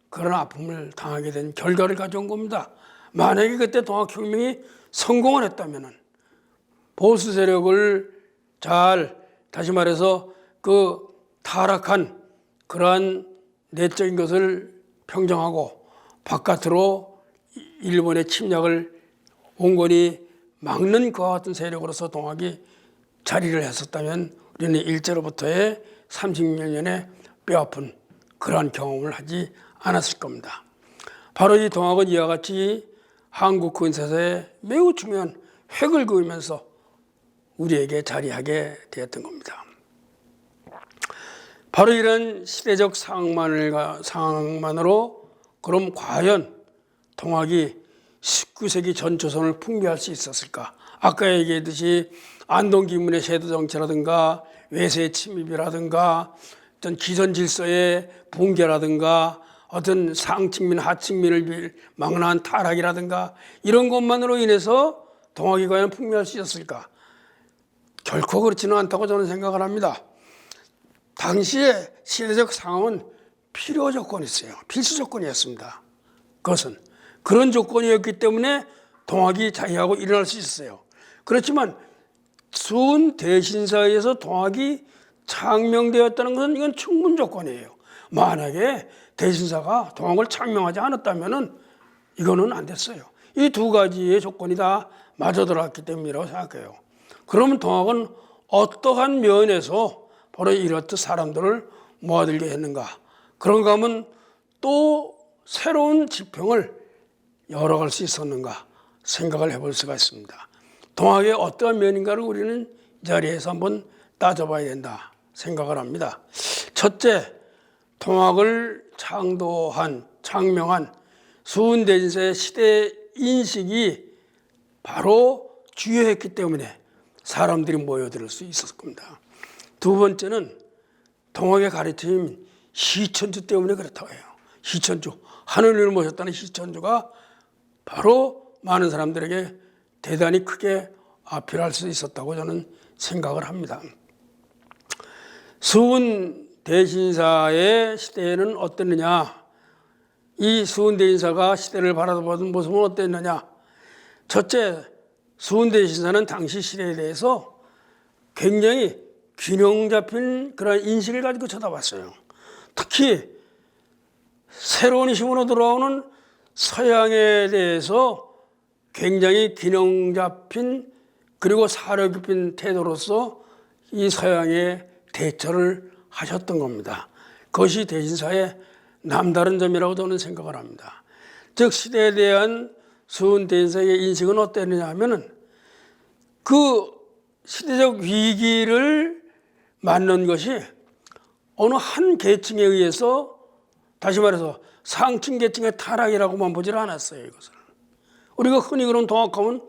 그런 아픔을 당하게 된 결과를 가져온 겁니다. 만약에 그때 동학혁명이 성공을 했다면 보수 세력을 잘 다시 말해서 그 타락한 그러한 내적인 것을 평정하고 바깥으로 일본의 침략을 온건히 막는 그와 같은 세력으로서 동학이 자리를 했었다면 우리는 일제로부터의 30년의 뼈아픈 그러한 경험을 하지 않았을 겁니다. 바로 이 동학은 이와 같이 한국 근세사에 매우 중요한 획을 그으면서 우리에게 자리하게 되었던 겁니다. 바로 이런 시대적 상황만으로 그럼 과연 동학이 19세기 전 조선을 풍미할 수 있었을까? 아까 얘기했듯이 안동기문의 세도 정치라든가 외세의 침입이라든가 어떤 기존 질서의 붕괴라든가 어떤 상층민 하층민을 망라한 타락이라든가 이런 것만으로 인해서 동학이 과연 풍미할 수 있었을까? 결코 그렇지는 않다고 저는 생각을 합니다. 당시의 시대적 상황은 필요 조건이었어요. 필수 조건이었습니다. 그것은 그런 조건이었기 때문에 동학이 자리하고 일어날 수 있었어요. 그렇지만 수훈 대신사에서 동학이 창명되었다는 것은 이건 충분 조건이에요. 만약에 대신사가 동학을 창명하지 않았다면은 이거는 안 됐어요. 이 두 가지의 조건이 다 맞아들었기 때문이라고 생각해요. 그러면 동학은 어떠한 면에서 바로 이렇듯 사람들을 모아들게 했는가? 그런가 하면 또 새로운 지평을 열어갈 수 있었는가 생각을 해볼 수가 있습니다. 동학의 어떠한 면인가를 우리는 이 자리에서 한번 따져봐야 된다 생각을 합니다. 첫째, 동학을 창명한 수은대진사의 시대 인식이 바로 주요했기 때문에 사람들이 모여들 수 있었을 겁니다. 두 번째는 동학의 가르침인 시천주 때문에 그렇다고 해요. 시천주, 하늘을 모셨다는 시천주가 바로 많은 사람들에게 대단히 크게 아필할 수 있었다고 저는 생각을 합니다. 수은대신사의 시대에는 어땠느냐? 이 수은대신사가 시대를 바라보던 모습은 어땠느냐? 첫째, 수은대신사는 당시 시대에 대해서 굉장히 균형 잡힌 그런 인식을 가지고 쳐다봤어요. 특히 새로운 힘으로 들어오는 서양에 대해서 굉장히 균형 잡힌 그리고 사려 깊은 태도로서 이 서양에 대처를 하셨던 겁니다. 그것이 대신사의 남다른 점이라고 저는 생각을 합니다. 즉 시대에 대한 수은대신사의 인식은 어땠느냐 하면은 그 시대적 위기를 맞는 것이 어느 한 계층에 의해서 다시 말해서 상층 계층의 타락이라고만 보질 않았어요. 이것을 우리가 흔히 그런 동학하면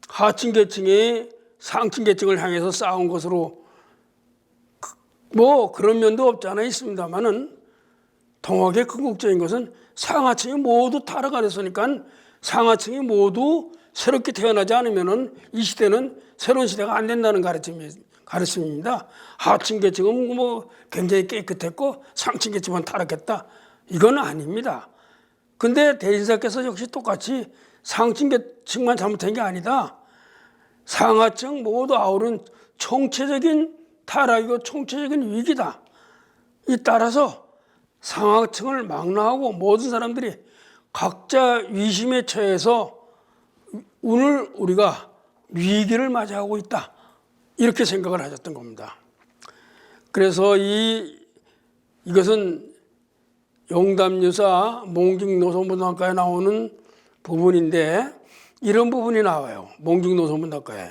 하층 계층이 상층 계층을 향해서 싸운 것으로 뭐 그런 면도 없지 않아 있습니다만은 동학의 궁극적인 것은 상하층이 모두 타락 안 했으니까 상하층이 모두 새롭게 태어나지 않으면은 이 시대는 새로운 시대가 안 된다는 가르침입니다. 하층 계층은 뭐 굉장히 깨끗했고 상층 계층만 타락했다. 이건 아닙니다. 근데 대신사께서 역시 똑같이 상층 계층만 잘못한 게 아니다. 상하층 모두 아우른 총체적인 타락이고 총체적인 위기다. 이 따라서 상하층을 망라하고 모든 사람들이 각자 위심에 처해서 오늘 우리가 위기를 맞이하고 있다. 이렇게 생각을 하셨던 겁니다. 그래서 이것은 용담유사 몽직노선문학과에 나오는 부분인데 이런 부분이 나와요. 몽직노선문학과에.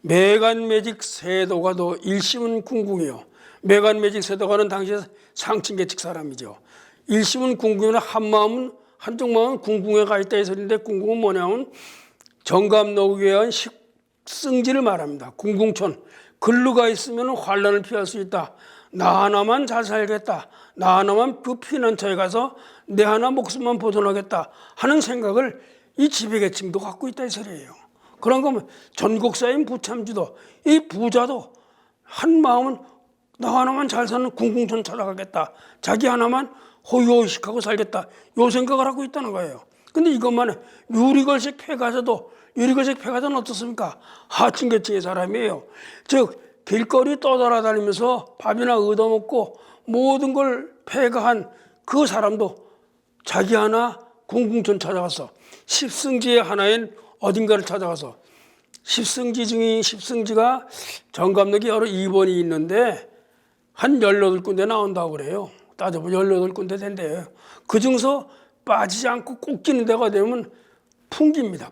매간매직 세도가도 일심은 궁궁이요. 매간매직 세도가는 당시에 상층계층 사람이죠. 일심은 궁궁이면 한쪽 마음은 궁궁에 가 있다 이 소리인데 궁궁은 뭐냐면 정감록에 의한 식승지를 말합니다. 궁궁촌. 글로 가 있으면 환란을 피할 수 있다. 나 하나만 잘 살겠다. 나 하나만 그 피난처에 가서 내 하나 목숨만 보존하겠다 하는 생각을 이 지배계층도 갖고 있다 이 소리예요. 그런 거면 전국사인 부참주도 이 부자도 한 마음은 나 하나만 잘 사는 궁궁촌 찾아가겠다. 자기 하나만 호의호식하고 살겠다. 요 생각을 하고 있다는 거예요. 근데 이것만 유리걸식 폐가자도 유리걸식 폐가자는 어떻습니까? 하층계층의 사람이에요. 즉 길거리 떠돌아다니면서 밥이나 얻어먹고 모든 걸 폐가한 그 사람도 자기 하나 궁궁촌 찾아가서 십승지의 하나인 어딘가를 찾아가서 십승지가 정감록이 여러 2번이 있는데 한 18군데 나온다고 그래요. 따져보면 18군데 된대요. 그 중에서 빠지지 않고 꼭 끼는 데가 되면 풍기입니다.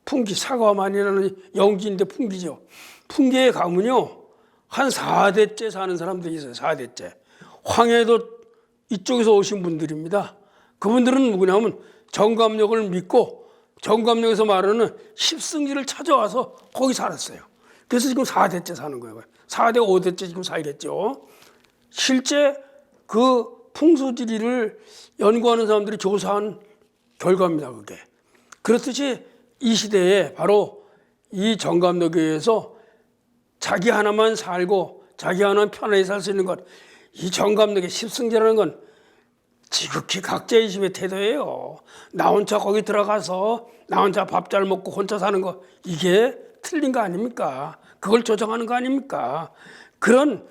풍기 사과만이라는 영지인데 풍기죠. 풍기에 가면요 한 4대째 사는 사람들이 있어요. 4대째. 황해도 이쪽에서 오신 분들입니다. 그분들은 누구냐면 정감록을 믿고 정감록에서 말하는 십승지를 찾아와서 거기 살았어요. 그래서 지금 4대째 사는 거예요. 4대 5대째 지금 살겠죠. 실제 그 풍수지리를 연구하는 사람들이 조사한 결과입니다. 그게. 그렇듯이 이 시대에 바로 이 정감록에 의해서 자기 하나만 살고 자기 하나만 편하게 살 수 있는 것, 이 정감록의 십승지라는 건 지극히 각자의 집의 태도예요. 나 혼자 거기 들어가서 나 혼자 밥 잘 먹고 혼자 사는 거 이게 틀린 거 아닙니까? 그걸 조정하는 거 아닙니까? 그런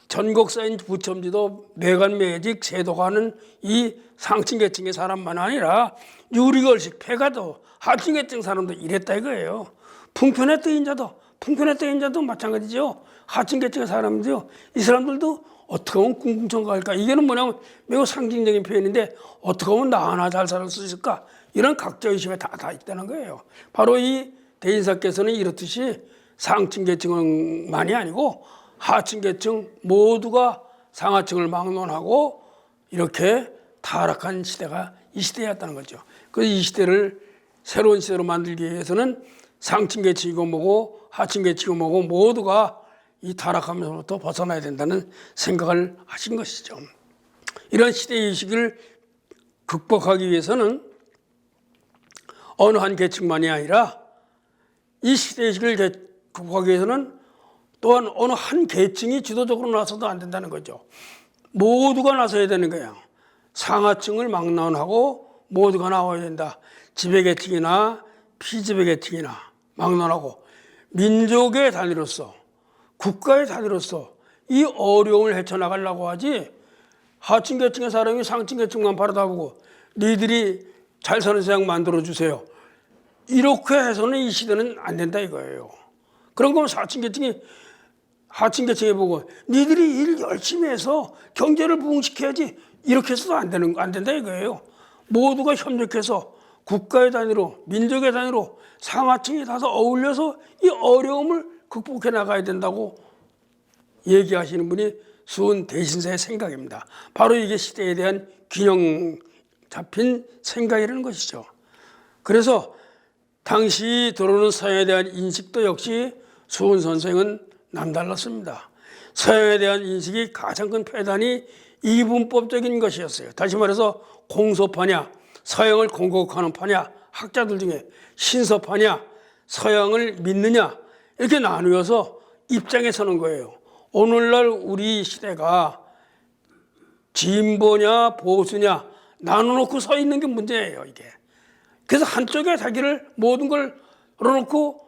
전국사인 부첨지도 매간매직 세도가 하는 이 상층계층의 사람만 아니라 유리걸식 폐가도 하층계층 사람도 이랬다 이거예요. 풍편의 뜨인자도 마찬가지죠. 하층계층의 사람들요. 이 사람들도 어떻게 하면 궁궁청가할까? 이게는 뭐냐면 매우 상징적인 표현인데 어떻게 하면 나 하나 잘 살 수 있을까? 이런 각자의식에 다 있다는 거예요. 바로 이 대인사께서는 이렇듯이 상층계층만이 아니고 하층계층 모두가 상하층을 막론하고 이렇게 타락한 시대가 이 시대였다는 거죠. 그래서 이 시대를 새로운 시대로 만들기 위해서는 상층계층이고 뭐고 하층계층이고 뭐고 모두가 이 타락하면서부터 벗어나야 된다는 생각을 하신 것이죠. 이런 시대의식을 극복하기 위해서는 어느 한 계층만이 아니라 이 시대의식을 극복하기 위해서는 또한 어느 한 계층이 지도적으로 나서도 안 된다는 거죠. 모두가 나서야 되는 거예요. 상하층을 막론하고 모두가 나와야 된다. 지배계층이나 피지배계층이나 막론하고 민족의 단위로서 국가의 단위로서 이 어려움을 헤쳐나가려고 하지 하층계층의 사람이 상층계층만 바라다보고 니들이 잘 사는 세상 만들어주세요. 이렇게 해서는 이 시대는 안 된다 이거예요. 그런 거면 하층계층에 보고 니들이 일 열심히 해서 경제를 부흥시켜야지 이렇게 해서도 안 된다 이거예요. 모두가 협력해서 국가의 단위로 민족의 단위로 상하층이 다서 어울려서 이 어려움을 극복해 나가야 된다고 얘기하시는 분이 수은 대신사의 생각입니다. 바로 이게 시대에 대한 균형 잡힌 생각이라는 것이죠. 그래서 당시 들어오는 서양에 대한 인식도 역시 수은 선생은 남달랐습니다. 서양에 대한 인식이 가장 큰 폐단이 이분법적인 것이었어요. 다시 말해서 공소파냐, 서양을 공격하는 파냐, 학자들 중에 신서파냐, 서양을 믿느냐 이렇게 나누어서 입장에 서는 거예요. 오늘날 우리 시대가 진보냐 보수냐 나눠놓고 서 있는 게 문제예요 이게. 그래서 한쪽에 자기를 모든 걸 열어놓고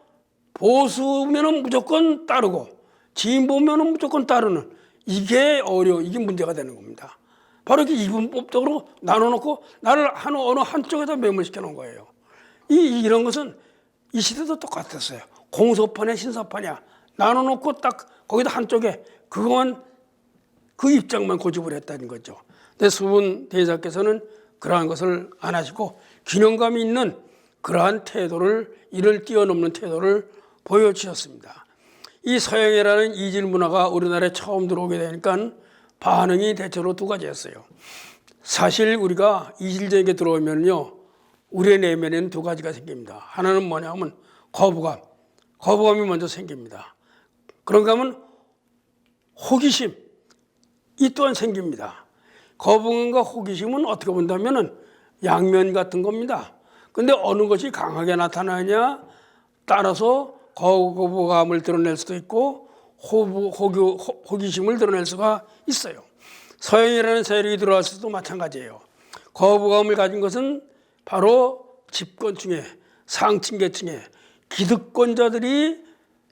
보수면은 무조건 따르고 진보면은 무조건 따르는 이게 이게 문제가 되는 겁니다. 바로 이렇게 이분법적으로 나눠놓고 나를 어느 한쪽에다 매몰시켜 놓은 거예요. 이런 것은 이 시대도 똑같았어요. 공소파냐 신서파냐 나눠놓고 딱 거기다 한쪽에 그것만 그 입장만 고집을 했다는 거죠. 근데 수은 대사께서는 그러한 것을 안 하시고 균형감 있는 그러한 태도를 이를 뛰어넘는 태도를 보여주셨습니다. 이 서양이라는 이질 문화가 우리나라에 처음 들어오게 되니까 반응이 대체로 두 가지였어요. 사실 우리가 이질적에 들어오면요 우리의 내면에는 두 가지가 생깁니다. 하나는 뭐냐면 거부감이 먼저 생깁니다. 그런가 하면 호기심 이 또한 생깁니다. 거부감과 호기심은 어떻게 본다면 양면 같은 겁니다. 근데 어느 것이 강하게 나타나냐 따라서 거부감을 드러낼 수도 있고 호기심을 드러낼 수가 있어요. 서양이라는 세력이 들어왔을 때도 마찬가지예요. 거부감을 가진 것은 바로 집권층의 상층계층의 기득권자들이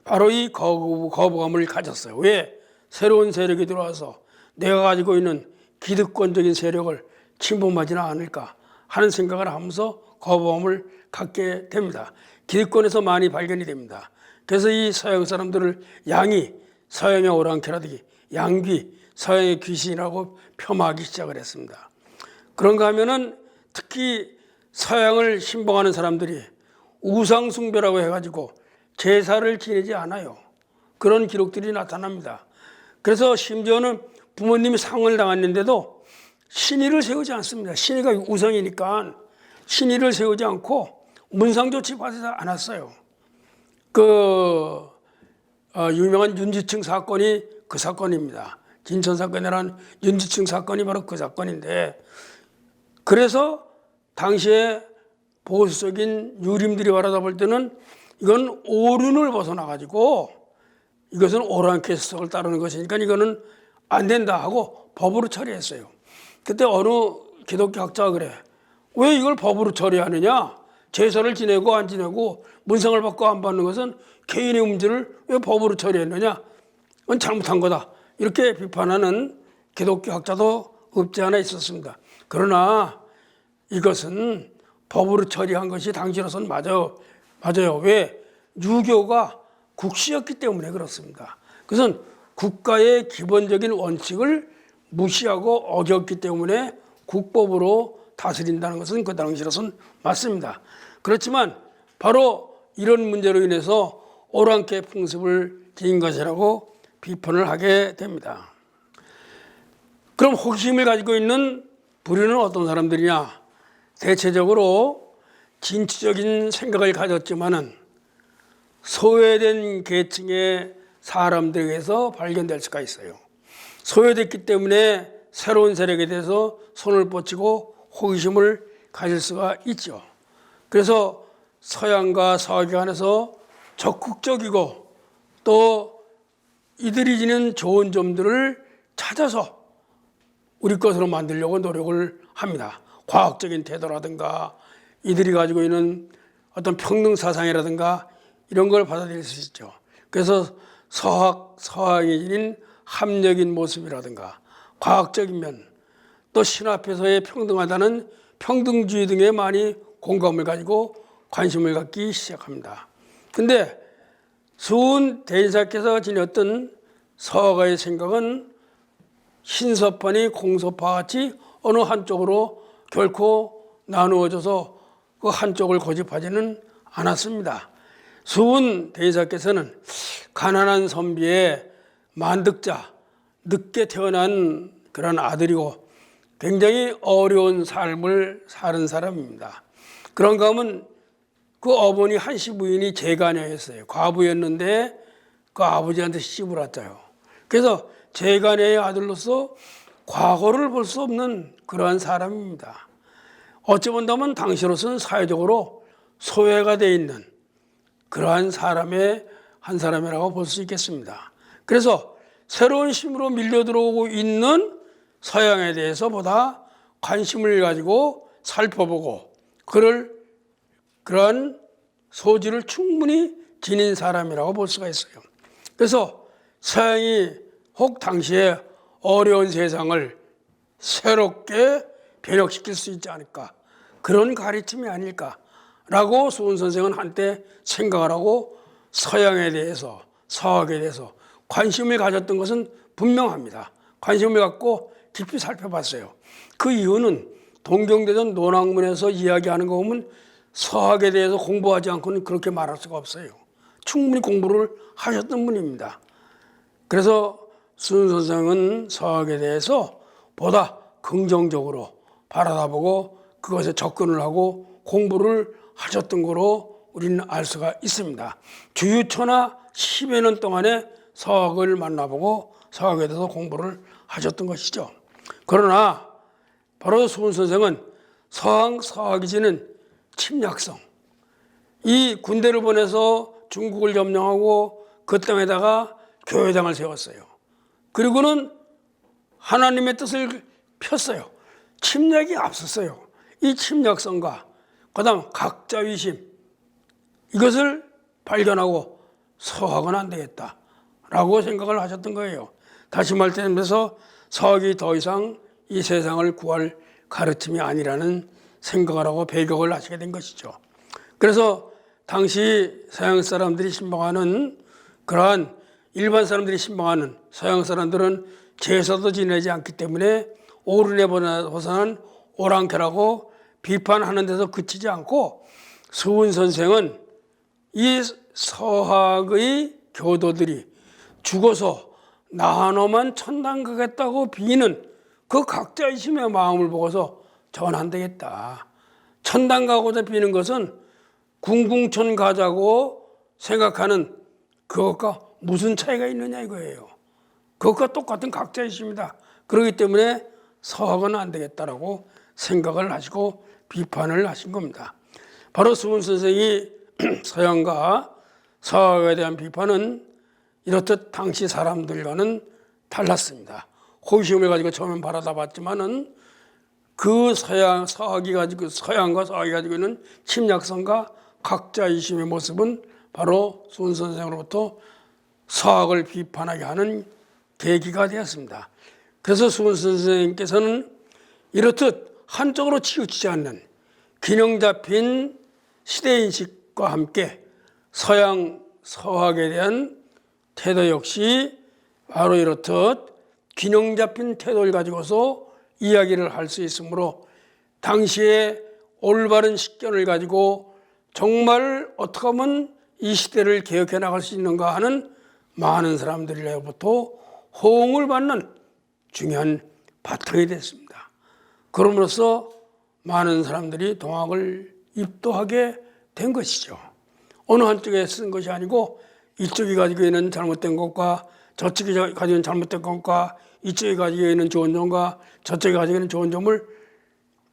바로 이 거부감을 가졌어요. 왜? 새로운 세력이 들어와서 내가 가지고 있는 기득권적인 세력을 침범하지는 않을까 하는 생각을 하면서 거부감을 갖게 됩니다. 기득권에서 많이 발견이 됩니다. 그래서 이 서양 사람들을 양이 서양의 오랑캐라든지 양귀, 서양의 귀신이라고 폄하하기 시작을 했습니다. 그런가 하면은 특히 서양을 신봉하는 사람들이 우상숭배라고 해가지고 제사를 지내지 않아요. 그런 기록들이 나타납니다. 그래서 심지어는 부모님이 상을 당했는데도 신의를 세우지 않습니다. 신의가 우상이니까 신의를 세우지 않고 문상조치 받지 않았어요. 유명한 윤지층 사건이 그 사건입니다. 진천 사건이라는 윤지층 사건이 바로 그 사건인데 그래서 당시에 보수적인 유림들이 바라다 볼 때는 이건 오륜을 벗어나가지고 이것은 오랑캐스를 따르는 것이니까 이거는 안 된다 하고 법으로 처리했어요. 그때 어느 기독교 학자가 그래. 왜 이걸 법으로 처리하느냐? 제사를 지내고 안 지내고 문상을 받고 안 받는 것은 개인의 문제를 왜 법으로 처리했느냐? 그건 잘못한 거다. 이렇게 비판하는 기독교 학자도 없지 않아 있었습니다. 그러나 이것은 법으로 처리한 것이 당시로서는 맞아요. 왜? 유교가 국시였기 때문에 그렇습니다. 그것은 국가의 기본적인 원칙을 무시하고 어겼기 때문에 국법으로 다스린다는 것은 그 당시로서는 맞습니다. 그렇지만 바로 이런 문제로 인해서 오랑캐 풍습을 지닌 것이라고 비판을 하게 됩니다. 그럼 호기심을 가지고 있는 부류는 어떤 사람들이냐? 대체적으로 진취적인 생각을 가졌지만은 소외된 계층의 사람들에게서 발견될 수가 있어요. 소외됐기 때문에 새로운 세력에 대해서 손을 뻗치고 호기심을 가질 수가 있죠. 그래서 서양과 서학에 관해서 적극적이고 또 이들이 지닌 좋은 점들을 찾아서 우리 것으로 만들려고 노력을 합니다. 과학적인 태도라든가 이들이 가지고 있는 어떤 평등 사상이라든가 이런 걸 받아들일 수 있죠. 그래서 서학이 지닌 합리적인 모습이라든가 과학적인 면, 또 신 앞에서의 평등하다는 평등주의 등에 많이 공감을 가지고 관심을 갖기 시작합니다. 근데 수은 대인사께서 지녔던 서학의 생각은 신서파니 공서파 같이 어느 한쪽으로 결코 나누어져서 그 한쪽을 고집하지는 않았습니다. 수은 대인사께서는 가난한 선비의 만득자, 늦게 태어난 그런 아들이고 굉장히 어려운 삶을 사는 사람입니다. 그런가 하면 그 어머니 한시 부인이 재가녀였어요. 과부였는데 그 아버지한테 시집을 왔어요. 그래서 재가녀의 아들로서 과거를 볼 수 없는 그러한 사람입니다. 어찌 본다면 당시로서는 사회적으로 소외가 돼 있는 그러한 사람의 한 사람이라고 볼 수 있겠습니다. 그래서 새로운 힘으로 밀려 들어오고 있는 서양에 대해서 보다 관심을 가지고 살펴보고 그러한 소질을 충분히 지닌 사람이라고 볼 수가 있어요. 그래서 서양이 혹 당시에 어려운 세상을 새롭게 변혁시킬 수 있지 않을까, 그런 가르침이 아닐까라고 수은 선생은 한때 생각을 하고 서양에 대해서 서학에 대해서 관심을 가졌던 것은 분명합니다. 관심을 갖고 깊이 살펴봤어요. 그 이유는 동경대전 논학문에서 이야기하는 거 보면 서학에 대해서 공부하지 않고는 그렇게 말할 수가 없어요. 충분히 공부를 하셨던 분입니다. 그래서 수은 선생은 서학에 대해서 보다 긍정적으로 바라다보고 그것에 접근을 하고 공부를 하셨던 거로 우리는 알 수가 있습니다. 주유초나 10여 년 동안에 서학을 만나보고 서학에 대해서 공부를 하셨던 것이죠. 그러나 바로 수은 선생은 서학이 지닌 침략성, 이 군대를 보내서 중국을 점령하고 그 땅에다가 교회당을 세웠어요. 그리고는 하나님의 뜻을 폈어요. 침략이 앞섰어요. 이 침략성과 그다음 각자위심, 이것을 발견하고 서학은 안 되겠다라고 생각을 하셨던 거예요. 다시 말하면서 서학이 더 이상 이 세상을 구할 가르침이 아니라는 생각을 하고 배격을 하시게 된 것이죠. 그래서 당시 서양 사람들이 신봉하는 그러한 일반 사람들이 신봉하는 서양 사람들은 제사도 지내지 않기 때문에 오른에 벗어난 오랑캐라고 비판하는 데서 그치지 않고 수은 선생은 이 서학의 교도들이 죽어서 나 하나만 천당 가겠다고 비는 그 각자의심의 마음을 보고서 저건 안 되겠다. 천당 가고자 비는 것은 궁궁천 가자고 생각하는 그것과 무슨 차이가 있느냐 이거예요. 그것과 똑같은 각자의심이다. 그렇기 때문에 서학은 안 되겠다라고 생각을 하시고 비판을 하신 겁니다. 바로 수은 선생이 서양과 서학에 대한 비판은 이렇듯 당시 사람들과는 달랐습니다. 호기심을 가지고 처음엔 바라다 봤지만은 그 서양과 서학이 가지고 있는 침략성과 각자 이심의 모습은 바로 수은 선생으로부터 서학을 비판하게 하는 계기가 되었습니다. 그래서 수은 선생님께서는 이렇듯 한쪽으로 치우치지 않는 균형 잡힌 시대인식과 함께 서양 서학에 대한 태도 역시 바로 이렇듯 균형 잡힌 태도를 가지고서 이야기를 할 수 있으므로 당시에 올바른 식견을 가지고 정말 어떻게 하면 이 시대를 개혁해 나갈 수 있는가 하는 많은 사람들로부터 호응을 받는 중요한 바탕이 됐습니다. 그럼으로써 많은 사람들이 동학을 입도하게 된 것이죠. 어느 한쪽에 쓴 것이 아니고 이쪽이 가지고 있는 잘못된 것과 저쪽이 가지고 있는 잘못된 것과 이쪽이 가지고 있는 좋은 점과 저쪽이 가지고 있는 좋은 점을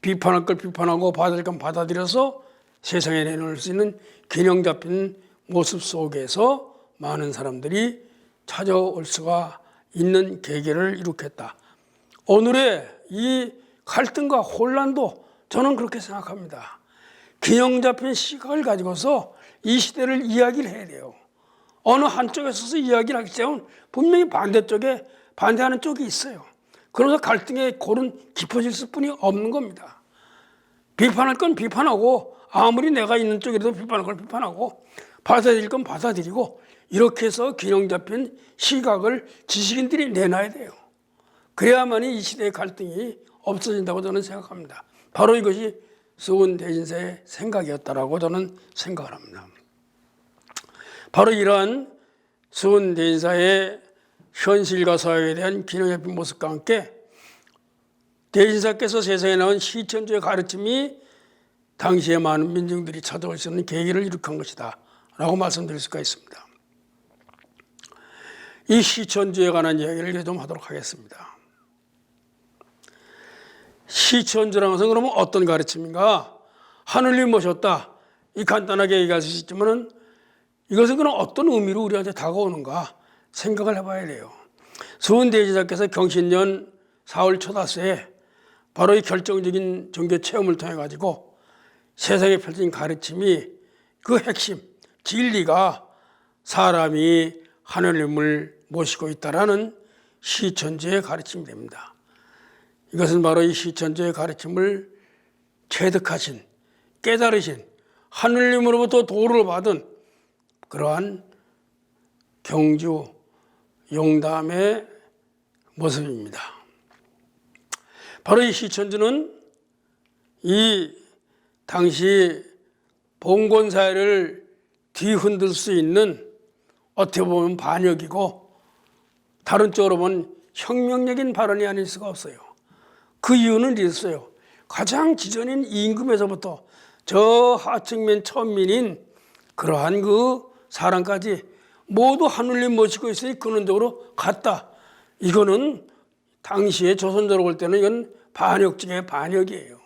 비판할 걸 비판하고 받아들일 건 받아들여서 세상에 내놓을 수 있는 균형 잡힌 모습 속에서 많은 사람들이 찾아올 수가 있는 계기를 일으켰다. 오늘의 이 갈등과 혼란도 저는 그렇게 생각합니다. 균형 잡힌 시각을 가지고서 이 시대를 이야기를 해야 돼요. 어느 한쪽에 서서 이야기를 하기 때문에 분명히 반대쪽에 반대하는 쪽이 있어요. 그래서 갈등의 골은 깊어질 수뿐이 없는 겁니다. 비판할 건 비판하고 아무리 내가 있는 쪽이라도 비판할 걸 비판하고 받아들일 건 받아들이고 이렇게 해서 균형 잡힌 시각을 지식인들이 내놔야 돼요. 그래야만이 이 시대의 갈등이 없어진다고 저는 생각합니다. 바로 이것이 수은 대진사의 생각이었다라고 저는 생각을 합니다. 바로 이러한 수은 대진사의 현실과 사회에 대한 균형 잡힌 모습과 함께 대진사께서 세상에 나온 시천주의 가르침이 당시에 많은 민중들이 찾아올 수 있는 계기를 일으킨 것이다 라고 말씀드릴 수가 있습니다. 이 시천주에 관한 이야기를 좀 하도록 하겠습니다. 시천주라는 것은 그러면 어떤 가르침인가? 하늘님 모셨다. 이 간단하게 얘기할 수 있지만 이것은 그럼 어떤 의미로 우리한테 다가오는가 생각을 해봐야 돼요. 수은 대지사께서 경신년 4월 초다새에 바로 이 결정적인 종교 체험을 통해 가지고 세상에 펼쳐진 가르침이 그 핵심, 진리가 사람이 하늘님을 모시고 있다라는 시천주의 가르침이 됩니다. 이것은 바로 이 시천주의 가르침을 체득하신, 깨달으신 하늘님으로부터 도를 받은 그러한 경주 용담의 모습입니다. 바로 이 시천주는 이 당시 봉건사회를 뒤흔들 수 있는 어떻게 보면 반역이고 다른 쪽으로 보면 혁명적인 발언이 아닐 수가 없어요. 그 이유는 있어요. 가장 지전인 임금에서부터 저 하층민 천민인 그러한 그 사람까지 모두 하늘님 모시고 있으니 근원적으로 갔다. 이거는 당시에 조선조로 볼 때는 이건 반역 중에 반역이에요.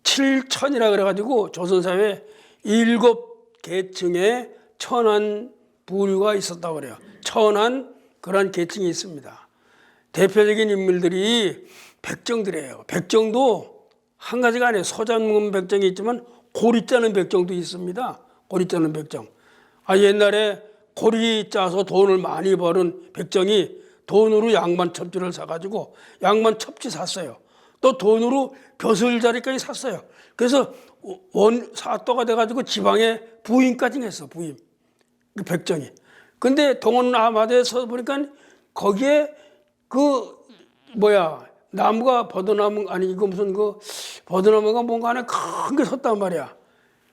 7천이라 그래가지고 조선사회에 7계층의 천한 부류가 있었다고 그래요. 천한 그런 계층이 있습니다. 대표적인 인물들이 백정들이에요. 백정도 한 가지가 아니에요. 소장문 백정이 있지만 고리 짜는 백정도 있습니다. 고리 짜는 백정. 옛날에 고리 짜서 돈을 많이 버는 백정이 돈으로 양반 첩지를 사가지고 양반 첩지 샀어요. 또 돈으로 벼슬자리까지 샀어요. 그래서 사또가 돼가지고 지방에 부임까지 했어. 부임. 그 백정이. 근데 동원아마다에 서 보니까 거기에 나무가 버드나무 아니 이거 무슨 버드나무가 뭔가 하나 큰 게 섰단 말이야.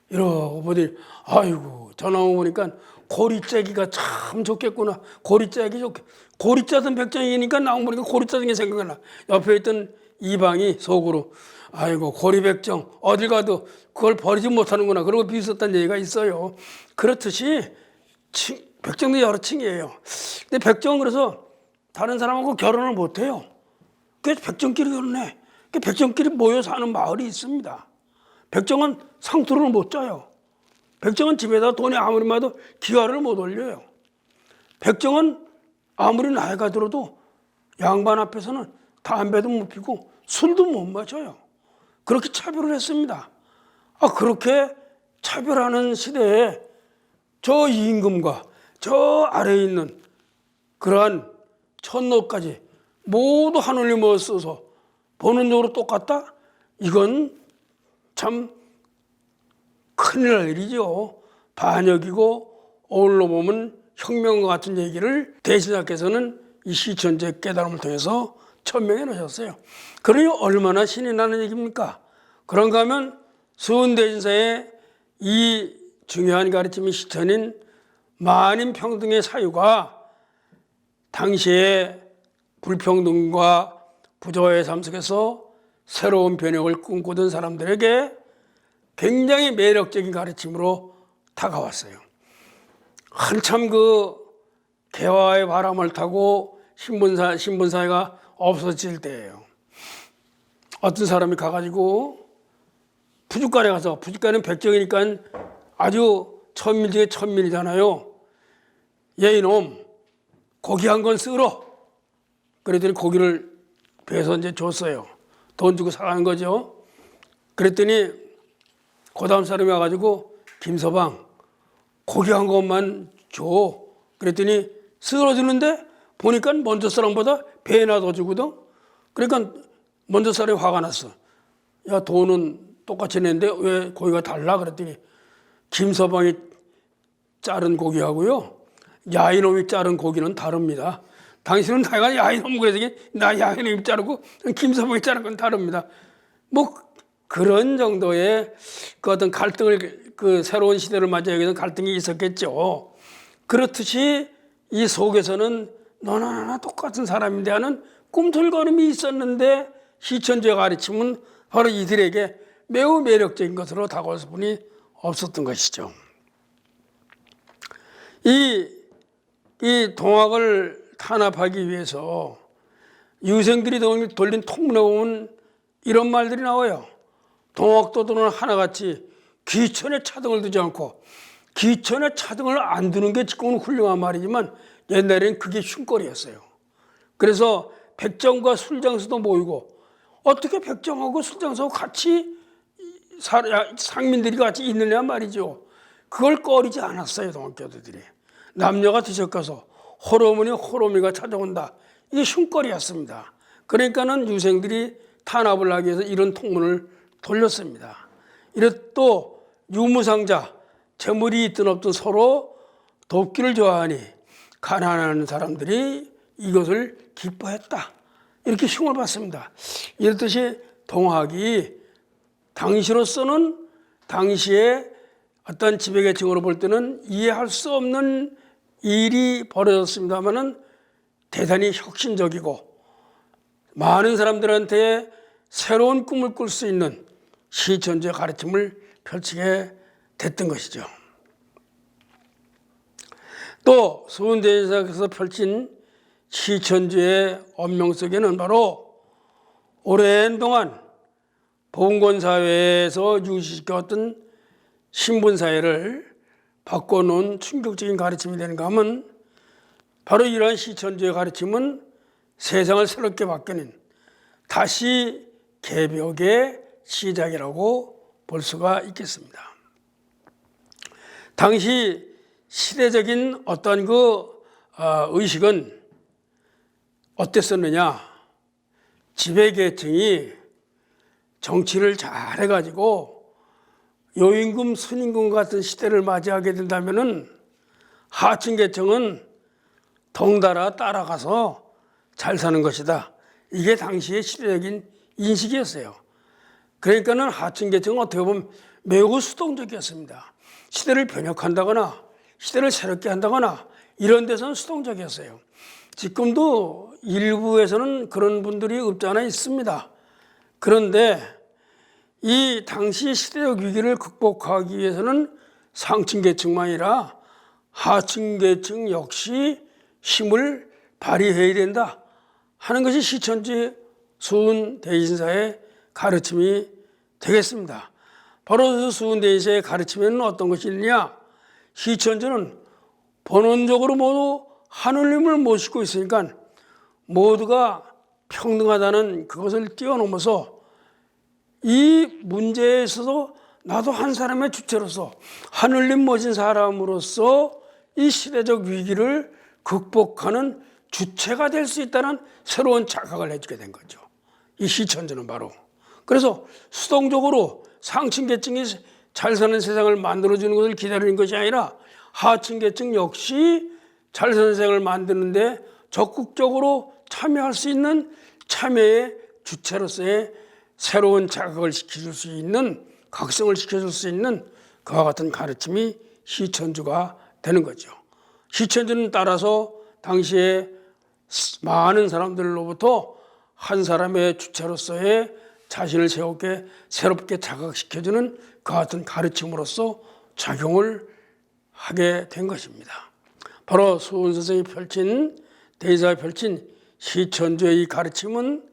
이러고 보더니 아이고 저 나무 보니까 고리 째기가 참 좋겠구나. 고리 째기 좋게. 고리 짜던 백정이니까 나무 보니까 고리 짜던 게 생각나. 옆에 있던 이방이 속으로 아이고 고리 백정 어딜 가도 그걸 버리지 못하는구나. 그러고 비웃었다는 얘기가 있어요. 그렇듯이 백정도 여러 층이에요. 근데 백정은 그래서 다른 사람하고 결혼을 못해요. 그래서 백정끼리 결혼해. 백정끼리 모여 사는 마을이 있습니다. 백정은 상투를 못 짜요. 백정은 집에다 돈이 아무리 많아도 기와를 못 올려요. 백정은 아무리 나이가 들어도 양반 앞에서는 담배도 못 피고 술도 못 마셔요. 그렇게 차별을 했습니다. 그렇게 차별하는 시대에 저 임금과 저 아래에 있는 그러한 천노까지 모두 하늘님을 써서 본원적으로 똑같다? 이건 참 큰일 날 일이죠. 반역이고 오늘로 보면 혁명과 같은 얘기를 대신자께서는 이 시천지의 깨달음을 통해서 천명해 놓으셨어요. 그러니 얼마나 신이 나는 얘기입니까? 그런가 하면 수은대신사의 이 중요한 가르침이 시천인 만인평등의 사유가 당시에 불평등과 부조화의 삶 속에서 새로운 변혁을 꿈꾸던 사람들에게 굉장히 매력적인 가르침으로 다가왔어요. 한참 그 개화의 바람을 타고 신분사회가 없어질 때예요. 어떤 사람이 가가지고 부둣간에 가서, 부둣간은 백정이니까 아주 천밀 중에 천밀이잖아요. 야 이놈 고기 한 건 썰어. 그랬더니 고기를 배서 이제 줬어요. 돈 주고 사가는 거죠. 그랬더니 그 다음 사람이 와가지고 김서방 고기 한 것만 줘. 그랬더니 썰어주는데 보니까 먼저 사람보다 배나 더 주거든. 그러니까 먼저 사람이 화가 났어. 야 돈은 똑같이 냈는데 왜 고기가 달라? 그랬더니 김서방이 자른 고기하고요 야이놈이 자른 고기는 다릅니다. 당신은 내가 야이놈 그래서 나 야이놈이 자르고 김서방이 자른 건 다릅니다. 뭐 그런 정도의 그 어떤 갈등을, 그 새로운 시대를 맞이하기 위해서 갈등이 있었겠죠. 그렇듯이 이 속에서는 너나 나나 똑같은 사람인데 하는 꿈틀거림이 있었는데 시천지의 가르침은 바로 이들에게 매우 매력적인 것으로 다가올 수뿐이 없었던 것이죠. 이 동학을 탄압하기 위해서 유생들이 돌린 통문에 보면 이런 말들이 나와요. 동학도들은 하나같이 귀천에 차등을 두지 않고, 귀천에 차등을 안 두는 게 지금은 훌륭한 말이지만 옛날에는 그게 흉거리였어요. 그래서 백정과 술장수도 모이고, 어떻게 백정하고 술장수하고 같이 상민들이 같이 있느냐 말이죠. 그걸 꺼리지 않았어요. 동학교도들이. 남녀가 뒤섞여서 호러머니 호러미가 찾아온다. 이게 흉거리였습니다. 그러니까는 유생들이 탄압을 하기 위해서 이런 통문을 돌렸습니다. 이렇게 또 유무상자, 재물이 있든 없든 서로 돕기를 좋아하니 가난한 사람들이 이것을 기뻐했다. 이렇게 흉을 받습니다. 이렇듯이 동학이 당시로서는 당시에 어떤 지배계층으로 볼 때는 이해할 수 없는 일이 벌어졌습니다마는 대단히 혁신적이고 많은 사람들한테 새로운 꿈을 꿀 수 있는 시천지의 가르침을 펼치게 됐던 것이죠. 또 수은대신사께서 펼친 시천지의 언명 속에는 바로 오랜 동안 봉건사회에서 유지시켰던 신분사회를 바꿔놓은 충격적인 가르침이 되는가 하면 바로 이러한 시천지의 가르침은 세상을 새롭게 바뀌는 다시 개벽의 시작이라고 볼 수가 있겠습니다. 당시 시대적인 어떤 의식은 어땠었느냐? 지배계층이 정치를 잘해가지고 요임금, 순임금 같은 시대를 맞이하게 된다면은 하층계층은 덩달아 따라가서 잘 사는 것이다. 이게 당시의 시대적인 인식이었어요. 그러니까는 하층계층은 어떻게 보면 매우 수동적이었습니다. 시대를 변혁한다거나 시대를 새롭게 한다거나 이런 데서는 수동적이었어요. 지금도 일부에서는 그런 분들이 없지 않아 있습니다. 그런데 이 당시 시대적 위기를 극복하기 위해서는 상층계층만 아니라 하층계층 역시 힘을 발휘해야 된다 하는 것이 시천지 수은대신사의 가르침이 되겠습니다. 바로 수은대신사의 가르침에는 어떤 것이 있느냐? 시천지는 본원적으로 모두 하느님을 모시고 있으니까 모두가 평등하다는 그것을 뛰어넘어서 이 문제에 있어서 나도 한 사람의 주체로서 하늘님 모신 사람으로서 이 시대적 위기를 극복하는 주체가 될 수 있다는 새로운 자각을 해주게 된 거죠. 이 시천주는 바로. 그래서 수동적으로 상층계층이 잘 사는 세상을 만들어주는 것을 기다리는 것이 아니라 하층계층 역시 잘 사는 세상을 만드는데 적극적으로 참여할 수 있는 참여의 주체로서의 새로운 자각을 시켜줄 수 있는, 각성을 시켜줄 수 있는 그와 같은 가르침이 시천주가 되는 거죠. 시천주는 따라서 당시에 많은 사람들로부터 한 사람의 주체로서의 자신을 새롭게 자각시켜주는 그와 같은 가르침으로서 작용을 하게 된 것입니다. 바로 수훈 선생이 대의사가 펼친 시천주의 이 가르침은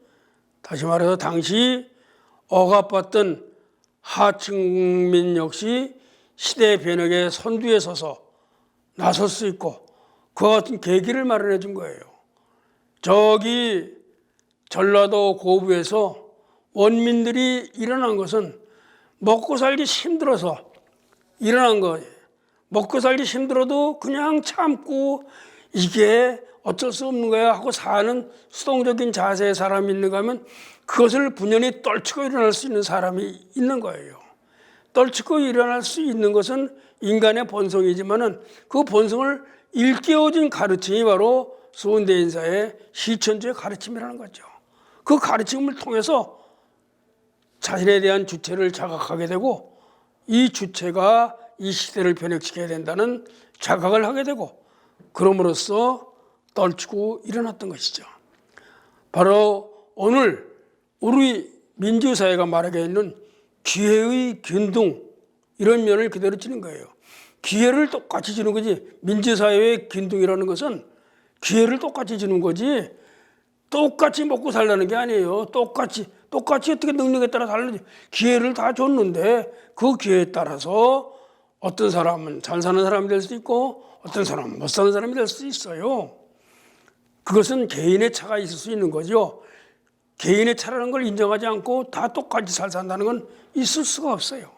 다시 말해서 당시 억압받던 하층민 역시 시대 변혁의 선두에 서서 나설 수 있고 그와 같은 계기를 마련해 준 거예요. 저기 전라도 고부에서 원민들이 일어난 것은 먹고 살기 힘들어서 일어난 거예요. 먹고 살기 힘들어도 그냥 참고 이게 어쩔 수 없는 거야 하고 사는 수동적인 자세의 사람이 있는가 하면 그것을 분연히 떨치고 일어날 수 있는 사람이 있는 거예요. 떨치고 일어날 수 있는 것은 인간의 본성이지만은 그 본성을 일깨워준 가르침이 바로 수훈대인사의 시천주의 가르침이라는 거죠. 그 가르침을 통해서 자신에 대한 주체를 자각하게 되고 이 주체가 이 시대를 변혁시켜야 된다는 자각을 하게 되고 그럼으로써 떨치고 일어났던 것이죠. 바로 오늘 우리 민주사회가 말하게 있는 기회의 균등 이런 면을 그대로 지는 거예요. 기회를 똑같이 주는 거지. 민주사회의 균등이라는 것은 기회를 똑같이 주는 거지 똑같이 먹고 살라는 게 아니에요. 똑같이 어떻게 능력에 따라 다르지. 기회를 다 줬는데 그 기회에 따라서 어떤 사람은 잘 사는 사람이 될 수도 있고 어떤 사람은 못 사는 사람이 될 수도 있어요. 그것은 개인의 차가 있을 수 있는 거죠. 개인의 차라는 걸 인정하지 않고 다 똑같이 잘 산다는 건 있을 수가 없어요.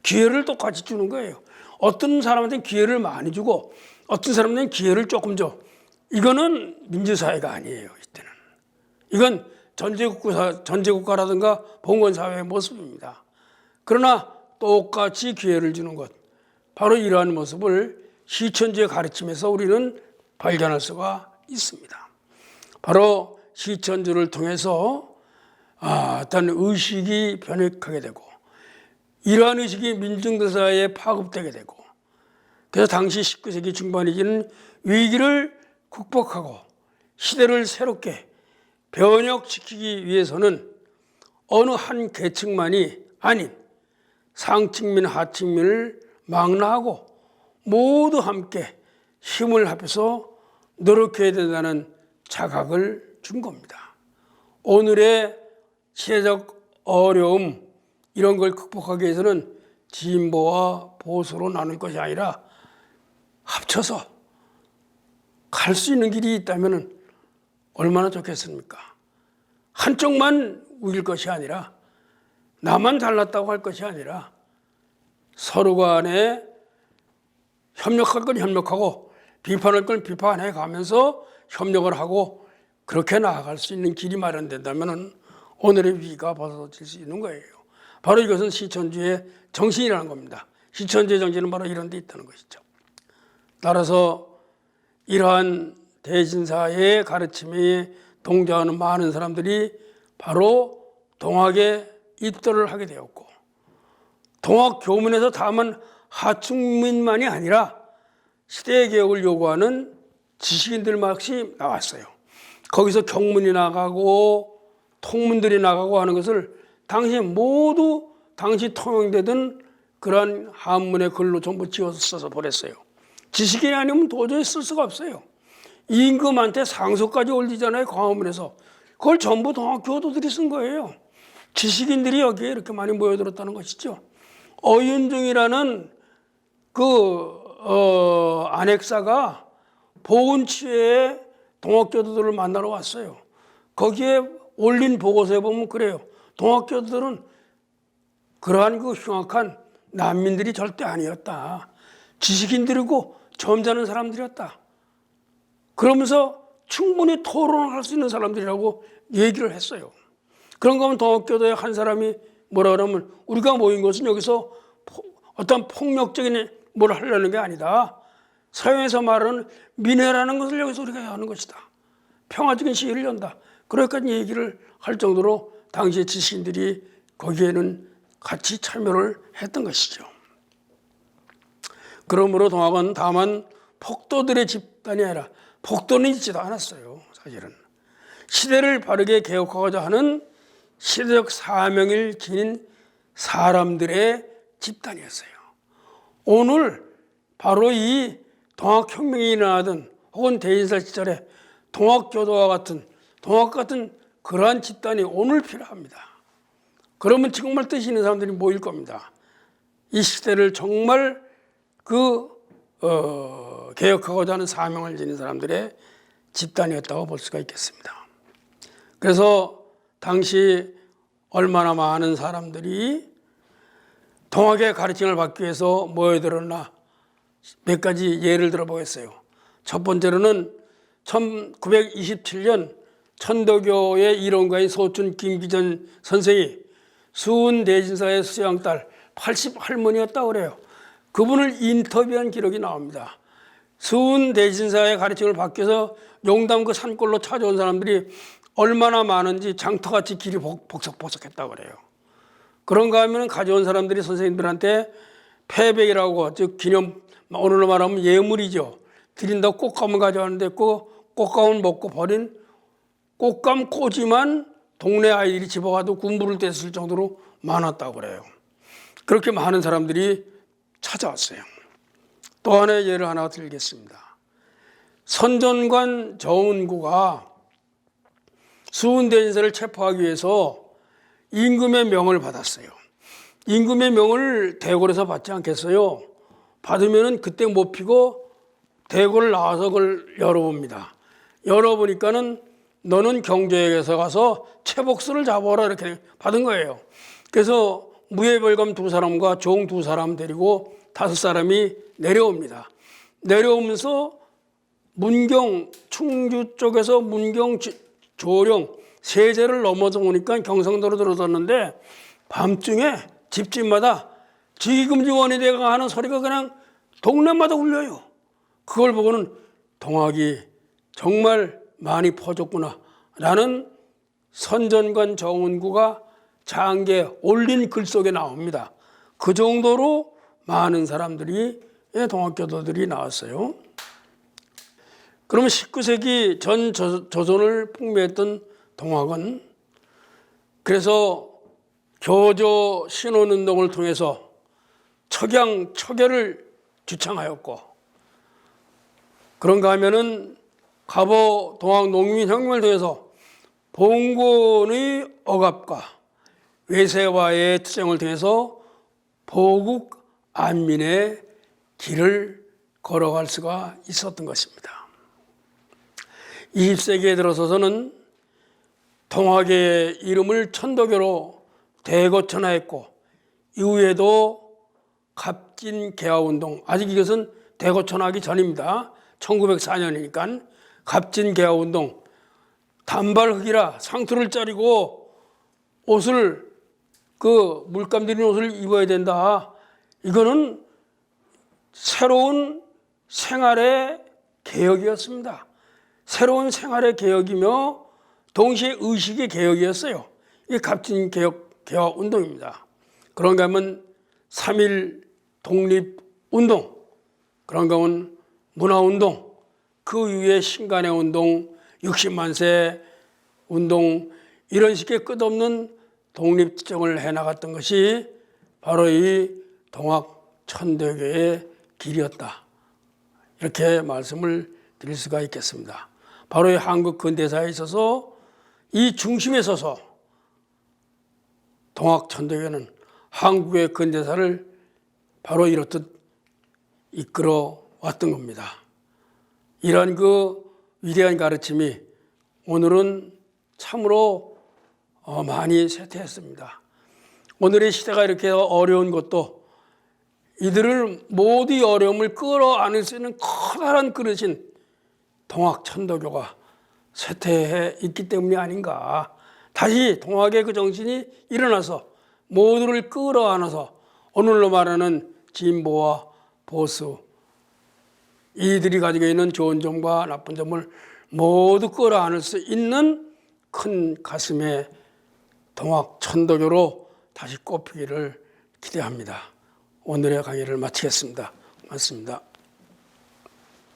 기회를 똑같이 주는 거예요. 어떤 사람한테는 기회를 많이 주고 어떤 사람한테는 기회를 조금 줘. 이거는 민주사회가 아니에요. 이때는. 이건 전제국가라든가 봉건사회의 모습입니다. 그러나 똑같이 기회를 주는 것. 바로 이러한 모습을 시천주의 가르침에서 우리는 발견할 수가 있습니다. 바로 시천주를 통해서 어떤 의식이 변혁하게 되고 이러한 의식이 민중사회에 파급되게 되고 그래서 당시 19세기 중반이지는 위기를 극복하고 시대를 새롭게 변혁시키기 위해서는 어느 한 계층만이 아닌 상층민 하층민을 망라하고 모두 함께 힘을 합해서 노력해야 된다는 자각을 준 겁니다. 오늘의 시대적 어려움 이런 걸 극복하기 위해서는 진보와 보수로 나눌 것이 아니라 합쳐서 갈 수 있는 길이 있다면 얼마나 좋겠습니까? 한쪽만 우길 것이 아니라 나만 잘났다고 할 것이 아니라 서로 간에 협력할 건 협력하고 비판할 건 비판해 가면서 협력을 하고 그렇게 나아갈 수 있는 길이 마련된다면 오늘의 위기가 벗어질 수 있는 거예요. 바로 이것은 시천주의 정신이라는 겁니다. 시천주의 정신은 바로 이런 데 있다는 것이죠. 따라서 이러한 대신사의 가르침에 동조하는 많은 사람들이 바로 동학에 입도를 하게 되었고 동학 교문에서 다만 하층민만이 아니라 시대의 개혁을 요구하는 지식인들만이 나왔어요. 거기서 경문이 나가고 통문들이 나가고 하는 것을 당시 모두 당시 통용되던 그러한 한문의 글로 전부 지어서 써서 보냈어요. 지식인이 아니면 도저히 쓸 수가 없어요. 임금한테 상소까지 올리잖아요. 광화문에서. 그걸 전부 동학 교도들이 쓴 거예요. 지식인들이 여기에 이렇게 많이 모여들었다는 것이죠. 어윤중이라는 안핵사가 보훈치회에 동학교도들을 만나러 왔어요. 거기에 올린 보고서에 보면 그래요. 동학교도들은 그러한 그 흉악한 난민들이 절대 아니었다. 지식인들이고 점잖은 사람들이었다. 그러면서 충분히 토론을 할 수 있는 사람들이라고 얘기를 했어요. 그런가 하면 동학교도의 한 사람이 뭐라 그러면 우리가 모인 것은 여기서 어떤 폭력적인 뭘 하려는 게 아니다. 서양에서 말하는 민회라는 것을 여기서 우리가 하는 것이다. 평화적인 시위를 연다. 그러니까 얘기를 할 정도로 당시의 지식인들이 거기에는 같이 참여를 했던 것이죠. 그러므로 동학은 다만 폭도들의 집단이 아니라 폭도는 있지도 않았어요. 사실은 시대를 바르게 개혁하고자 하는 시대적 사명을 지닌 사람들의 집단이었어요. 오늘 바로 이 동학혁명이 일어나던 혹은 대인사 시절에 동학교도와 같은 동학 같은 그러한 집단이 오늘 필요합니다. 그러면 정말 뜻이 있는 사람들이 모일 겁니다. 이 시대를 정말 개혁하고자 하는 사명을 지닌 사람들의 집단이었다고 볼 수가 있겠습니다. 그래서 당시 얼마나 많은 사람들이 동학의 가르침을 받기 위해서 모여들었나 몇 가지 예를 들어보겠어요. 첫 번째로는 1927년 천도교의 이론가인 소춘 김기전 선생이 수은대진사의 수양딸 80할머니였다고 그래요. 그분을 인터뷰한 기록이 나옵니다. 수은대진사의 가르침을 받기 위해서 용담 그 산골로 찾아온 사람들이 얼마나 많은지 장터같이 길이 복석복석했다고 그래요. 그런가 하면 가져온 사람들이 선생님들한테 패백이라고 즉 기념 오늘로 말하면 예물이죠. 드린다고 꽃감을 가져왔는데 그 꽃감을 먹고 버린 꽃감 꼬지만 동네 아이들이 집어가도 군부를 뗐을 정도로 많았다고 그래요. 그렇게 많은 사람들이 찾아왔어요. 또 하나의 예를 하나 들겠습니다. 선전관 정은구가 수은대진사를 체포하기 위해서 임금의 명을 받았어요. 임금의 명을 대궐에서 받지 않겠어요? 받으면 그때 못 피고 대궐을 나와서 그걸 열어봅니다. 열어보니까는 너는 경제에서 가서 채복수를 잡아라 이렇게 받은 거예요. 그래서 무예별감 2사람과 종 2사람 데리고 5사람이 내려옵니다. 내려오면서 문경 충주 쪽에서 문경 조령 세제를 넘어서 오니까 경상도로 들어섰는데 밤중에 집집마다 지기금지원이 되가 하는 소리가 그냥 동네마다 울려요. 그걸 보고는 동학이 정말 많이 퍼졌구나 라는 선전관 정은구가 장계에 올린 글 속에 나옵니다. 그 정도로 많은 사람들이 동학교도들이 나왔어요. 그러면 19세기 전 조선을 풍미했던 동학은 그래서 교조 신원운동을 통해서 척양, 척열을 주창하였고 그런가 하면은 갑오 동학 농민혁명을 통해서 봉건의 억압과 외세와의 투쟁을 통해서 보국 안민의 길을 걸어갈 수가 있었던 것입니다. 20세기에 들어서서는 동학의 이름을 천도교로 대거천하했고 이후에도 갑진개화운동, 아직 이것은 대거천하기 전입니다. 1904년이니까 갑진개화운동, 단발흑이라 상투를 짜리고 옷을 물감 들인 옷을 입어야 된다. 이거는 새로운 생활의 개혁이었습니다. 새로운 생활의 개혁이며 동시에 의식의 개혁이었어요. 이게 갑진개화운동입니다. 그런가 하면 3.1 독립운동, 그런가 하면 문화운동, 그 이후에 신간의 운동, 60만세 운동 이런 식의 끝없는 독립투쟁을 해나갔던 것이 바로 이 동학 천도교의 길이었다. 이렇게 말씀을 드릴 수가 있겠습니다. 바로 이 한국 근대사에 있어서 이 중심에 서서 동학 천도교는 한국의 근대사를 바로 이렇듯 이끌어 왔던 겁니다. 이러한 위대한 가르침이 오늘은 참으로 많이 쇠퇴했습니다. 오늘의 시대가 이렇게 어려운 것도 이들을 모두 어려움을 끌어안을 수 있는 커다란 그릇인 동학천도교가 쇠퇴해 있기 때문이 아닌가. 다시 동학의 그 정신이 일어나서 모두를 끌어안아서 오늘로 말하는 진보와 보수, 이들이 가지고 있는 좋은 점과 나쁜 점을 모두 끌어안을 수 있는 큰 가슴의 동학천도교로 다시 꼽히기를 기대합니다. 오늘의 강의를 마치겠습니다. 고맙습니다.